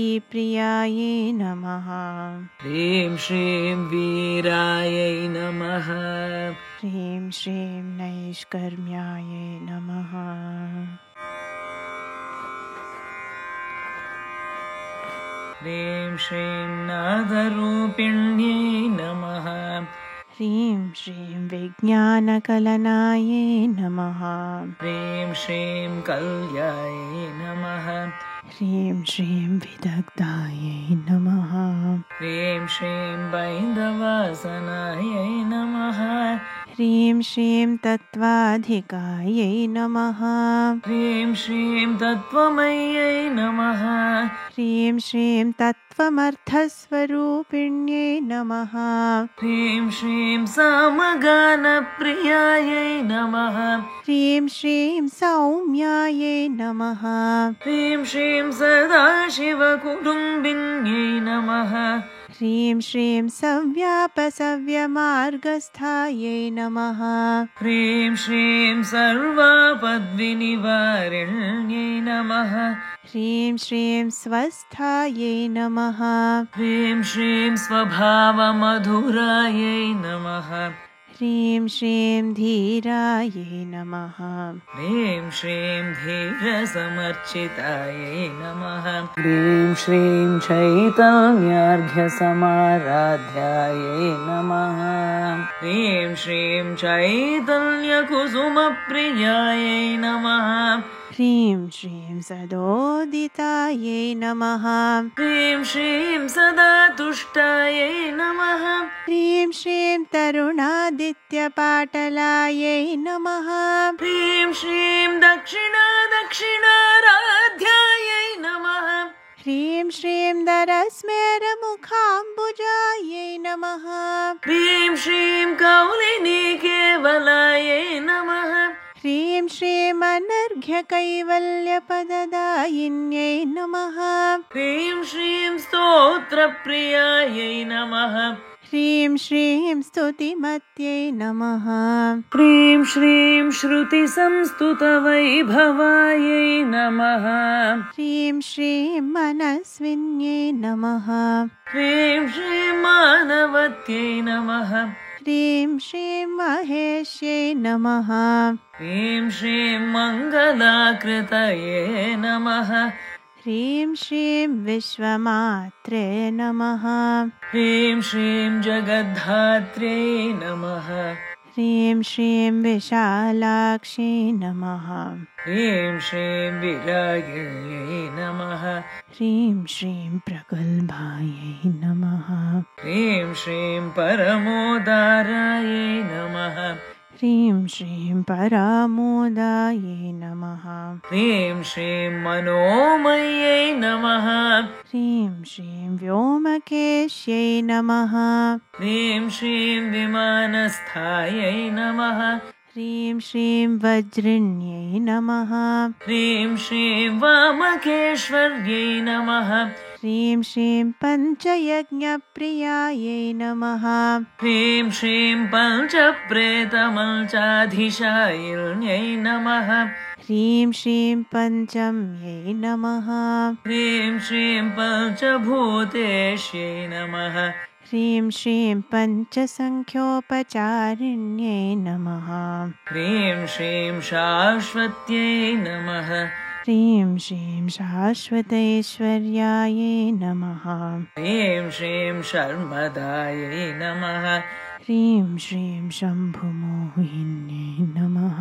नमः ह्रीं श्रीं वीरायै नमः ह्रीं श्रीं नैष्कर्म्यायै नमः ह्रीं श्रीं नादरूपिण्यै नमः ह्रीं श्रीं विज्ञानकलनायै नमः ह्रीं श्रीं कल्यायै नमः ह्रीं श्रीं विदग्धायै नमः ह्रीं श्रीं बैन्दवासनायै नमः ह्रीं श्रीं तत्त्वाधिकायै नमः ह्रीं श्रीं तत्त्वमय्यै नमः ह्रीं श्रीं तत्त्वमर्थस्वरूपिण्यै नमः ह्रीं श्रीं समगानप्रियायै नमः ह्रीं श्रीं सौम्यायै नमः ह्रीं श्रीं सदाशिवकुटुम्बिन्यै नमः ह्रीं श्रीं सव्यापसव्यमार्गस्थायै नमः ह्रीं श्रीं सर्वापद्विनिवारिण्यै नमः ह्रीं श्रीं स्वस्थायै नमः ह्रीं श्रीं स्वभावमधुरायै नमः ह्रीं श्रीं धीरायै नमः ह्रीं श्रीं धीरसमर्चितायै नमः ह्रीं श्रीं चैतन्यार्घ्यसमाराध्यायै नमः ह्रीं श्रीं चैतन्यकुसुमप्रियायै नमः ह्रीं श्रीं सदोदितायै नमः ह्रीं श्रीं सदा तुष्टायै नमः ह्रीं श्रीं तरुणादित्यपाटलायै नमः ह्रीं श्रीं दक्षिणाराध्यायै अनर्घ्यकैवल्यपददायिन्यै नमः ह्रीं श्रीं स्तोत्रप्रियायै नमः ह्रीं श्रीं स्तुतिमत्यै नमः ह्रीं श्रीं श्रुतिसंस्तुतवैभवायै नमः ह्रीं श्रीं मनस्विन्यै नमः ह्रीं श्रीं मानवत्यै नमः ह्रीं श्रीं महेश्यै नमः ह्रीं श्रीं मङ्गलाकृतये नमः ह्रीं श्रीं विश्वमात्रे नमः ह्रीं श्रीं जगद्धात्र्यै नमः ह्रीं श्रीं विशालाक्ष्यै नमः ह्रीं श्रीं विरागिण्यै नमः ह्रीं श्रीं प्रगल्भायै नमः ह्रीं श्रीं परमोदारायै नमः ह्रीं श्रीं परामोदायै नमः ह्रीं श्रीं मनोमयै नमः ह्रीं श्रीं व्योमकेश्यै नमः ह्रीं श्रीं विमानस्थायै नमः ह्रीं श्रीं वज्रिण्यै नमः ह्रीं श्रीं वामकेश्वर्यै नमः ह्रीं श्रीं पञ्चयज्ञप्रियायै नमः ह्रीं श्रीं पञ्चप्रेतमञ्चाधीशायिन्यै नमः ह्रीं श्रीं पञ्चम्यै नमः ह्रीं श्रीं पञ्चभूतेश्यै नमः ह्रीं श्रीं पञ्चसङ्ख्योपचारिण्यै नमः ह्रीं श्रीं शाश्वत्यै नमः ह्रीं श्रीं शाश्वतैश्वर्यायै नमः ह्रीं श्रीं शर्मदायै नमः ह्रीं श्रीं शम्भुमोहिन्यै नमः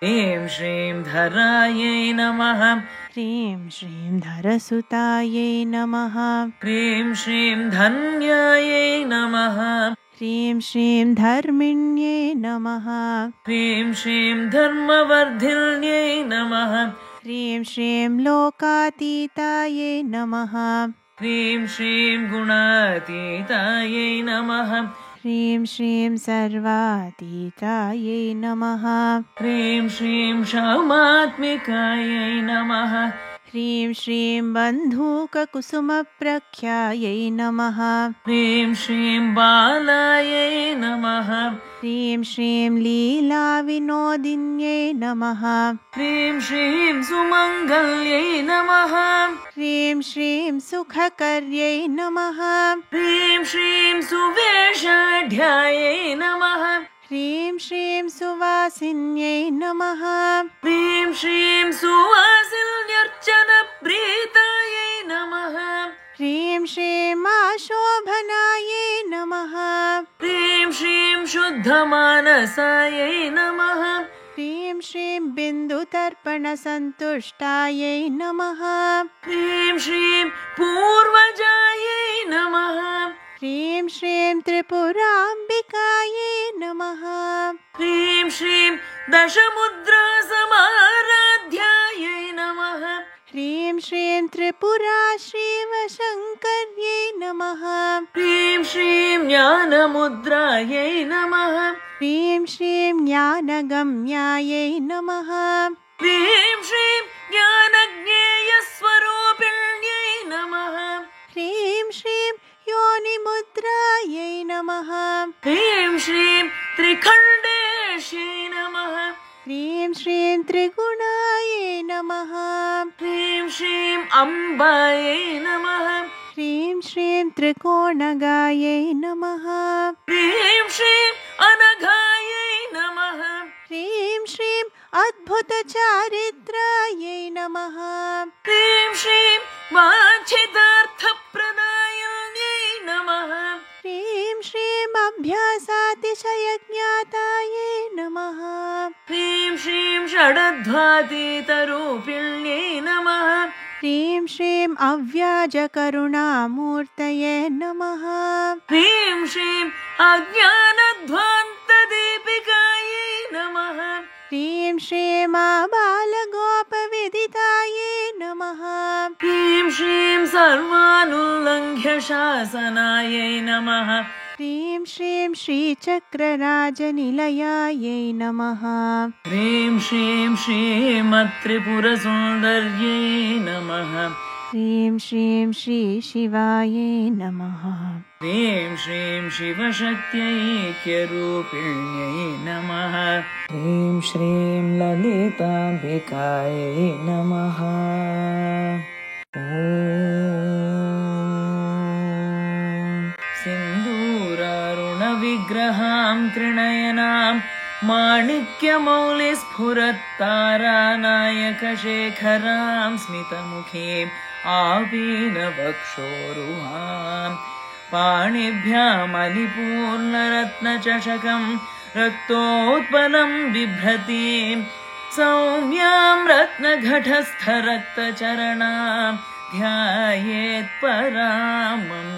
ह्रीं श्रीं धरायै नमः ह्रीं श्रीं धरसुतायै नमः ह्रीं श्रीं धन्यायै नमः ह्रीं श्रीं धर्मिण्यै नमः ह्रीं श्रीं धर्मवर्धिन्यै नमः ह्रीं श्रीं लोकातीतायै नमः ह्रीं श्रीं गुणातीतायै नमः ह्रीं श्रीं सर्वातीतायै नमः ह्रीं श्रीं क्षमात्मिकायै नमः ह्रीं श्रीं बन्धूककुसुमप्रख्यायै नमः ह्रीं श्रीं बालायै नमः ह्रीं श्रीं लीलाविनोदिन्यै नमः ह्रीं श्रीं सुमङ्गल्यै नमः ह्रीं श्रीं सुखकर्यै नमः ह्रीं श्रीं सुवेषाढ्यायै नमः ह्रीं श्रीं सुवासिन्यै नमः ह्रीं श्रीं सुवासिन्यर्चनप्रीतायै नमः ह्रीं श्रीं आशोभनायै नमः ह्रीं श्रीं शुद्धमानसायै नमः ह्रीं श्रीं बिन्दुतर्पणसन्तुष्टायै नमः ह्रीं श्रीं पूर्वजायै नमः ह्रीं श्रीं त्रिपुराम्बिकायै नमः ह्रीं श्रीं दशमुद्रासमाराध्यायै नमः ह्रीं श्रीं त्रिपुरा श्रीवशङ्कर्यै नमः ह्रीं श्रीं ज्ञानमुद्रायै नमः ह्रीं श्रीं ज्ञानगम्यायै नमः ह्रीं श्रीं ज्ञानज्ञेयस्वरूपिण्यै नमः ह्रीं श्रीं योनिमुद्रायै नमः ह्रीं श्रीं त्रिखण्डेश्यै नमः ह्रीं श्रीं त्रिगुणायै नमः ह्रीं श्रीं अम्बायै नमः ह्रीं श्रीं त्रिकोणगायै नमः ह्रीं श्रीं अनघायै नमः ह्रीं श्रीं अद्भुतचारित्रायै नमः ह्रीं श्रीं वाञ्छितार्थप्रदायिन्यै नमः ह्रीं श्रीं अभ्यासातिशयज्ञातायै नमः ह्रीं श्रीं षडध्वातीतरूपिण्यै नमः ह्रीं श्रीं अव्याजकरुणामूर्तये नमः ह्रीं श्रीं अज्ञानध्वान्तदीपिकायै नमः ह्रीं श्रीं आबालगोपविदितायै नमः ह्रीं श्रीं सर्वानुल्लङ्घ्य शासनायै नमः ह्रीं श्रीं श्रीचक्रराजनिलयायै नमः। ह्रीं श्रीं श्रीमत्त्रिपुरसुन्दर्यै नमः। ह्रीं श्रीं श्रीशिवायै नमः। ह्रीं श्रीं शिवशक्त्यैक्यरूपिण्यै नमः। ह्रीं श्रीं ललिताम्बिकायै नमः। ॐ सिन्दूरारुणविग्रहां त्रिनयनां माणिक्यमौलिस्फुरत्तारानायकशेखरां स्मितमुखीम् आवीनवक्षोरुहां पाणिभ्यामलिपूर्णरत्नचषकं रक्तोत्पलं बिभ्रतीं सौम्यां रत्नघटस्थरक्तचरणां ध्यायेत् परामम्बिकाम्।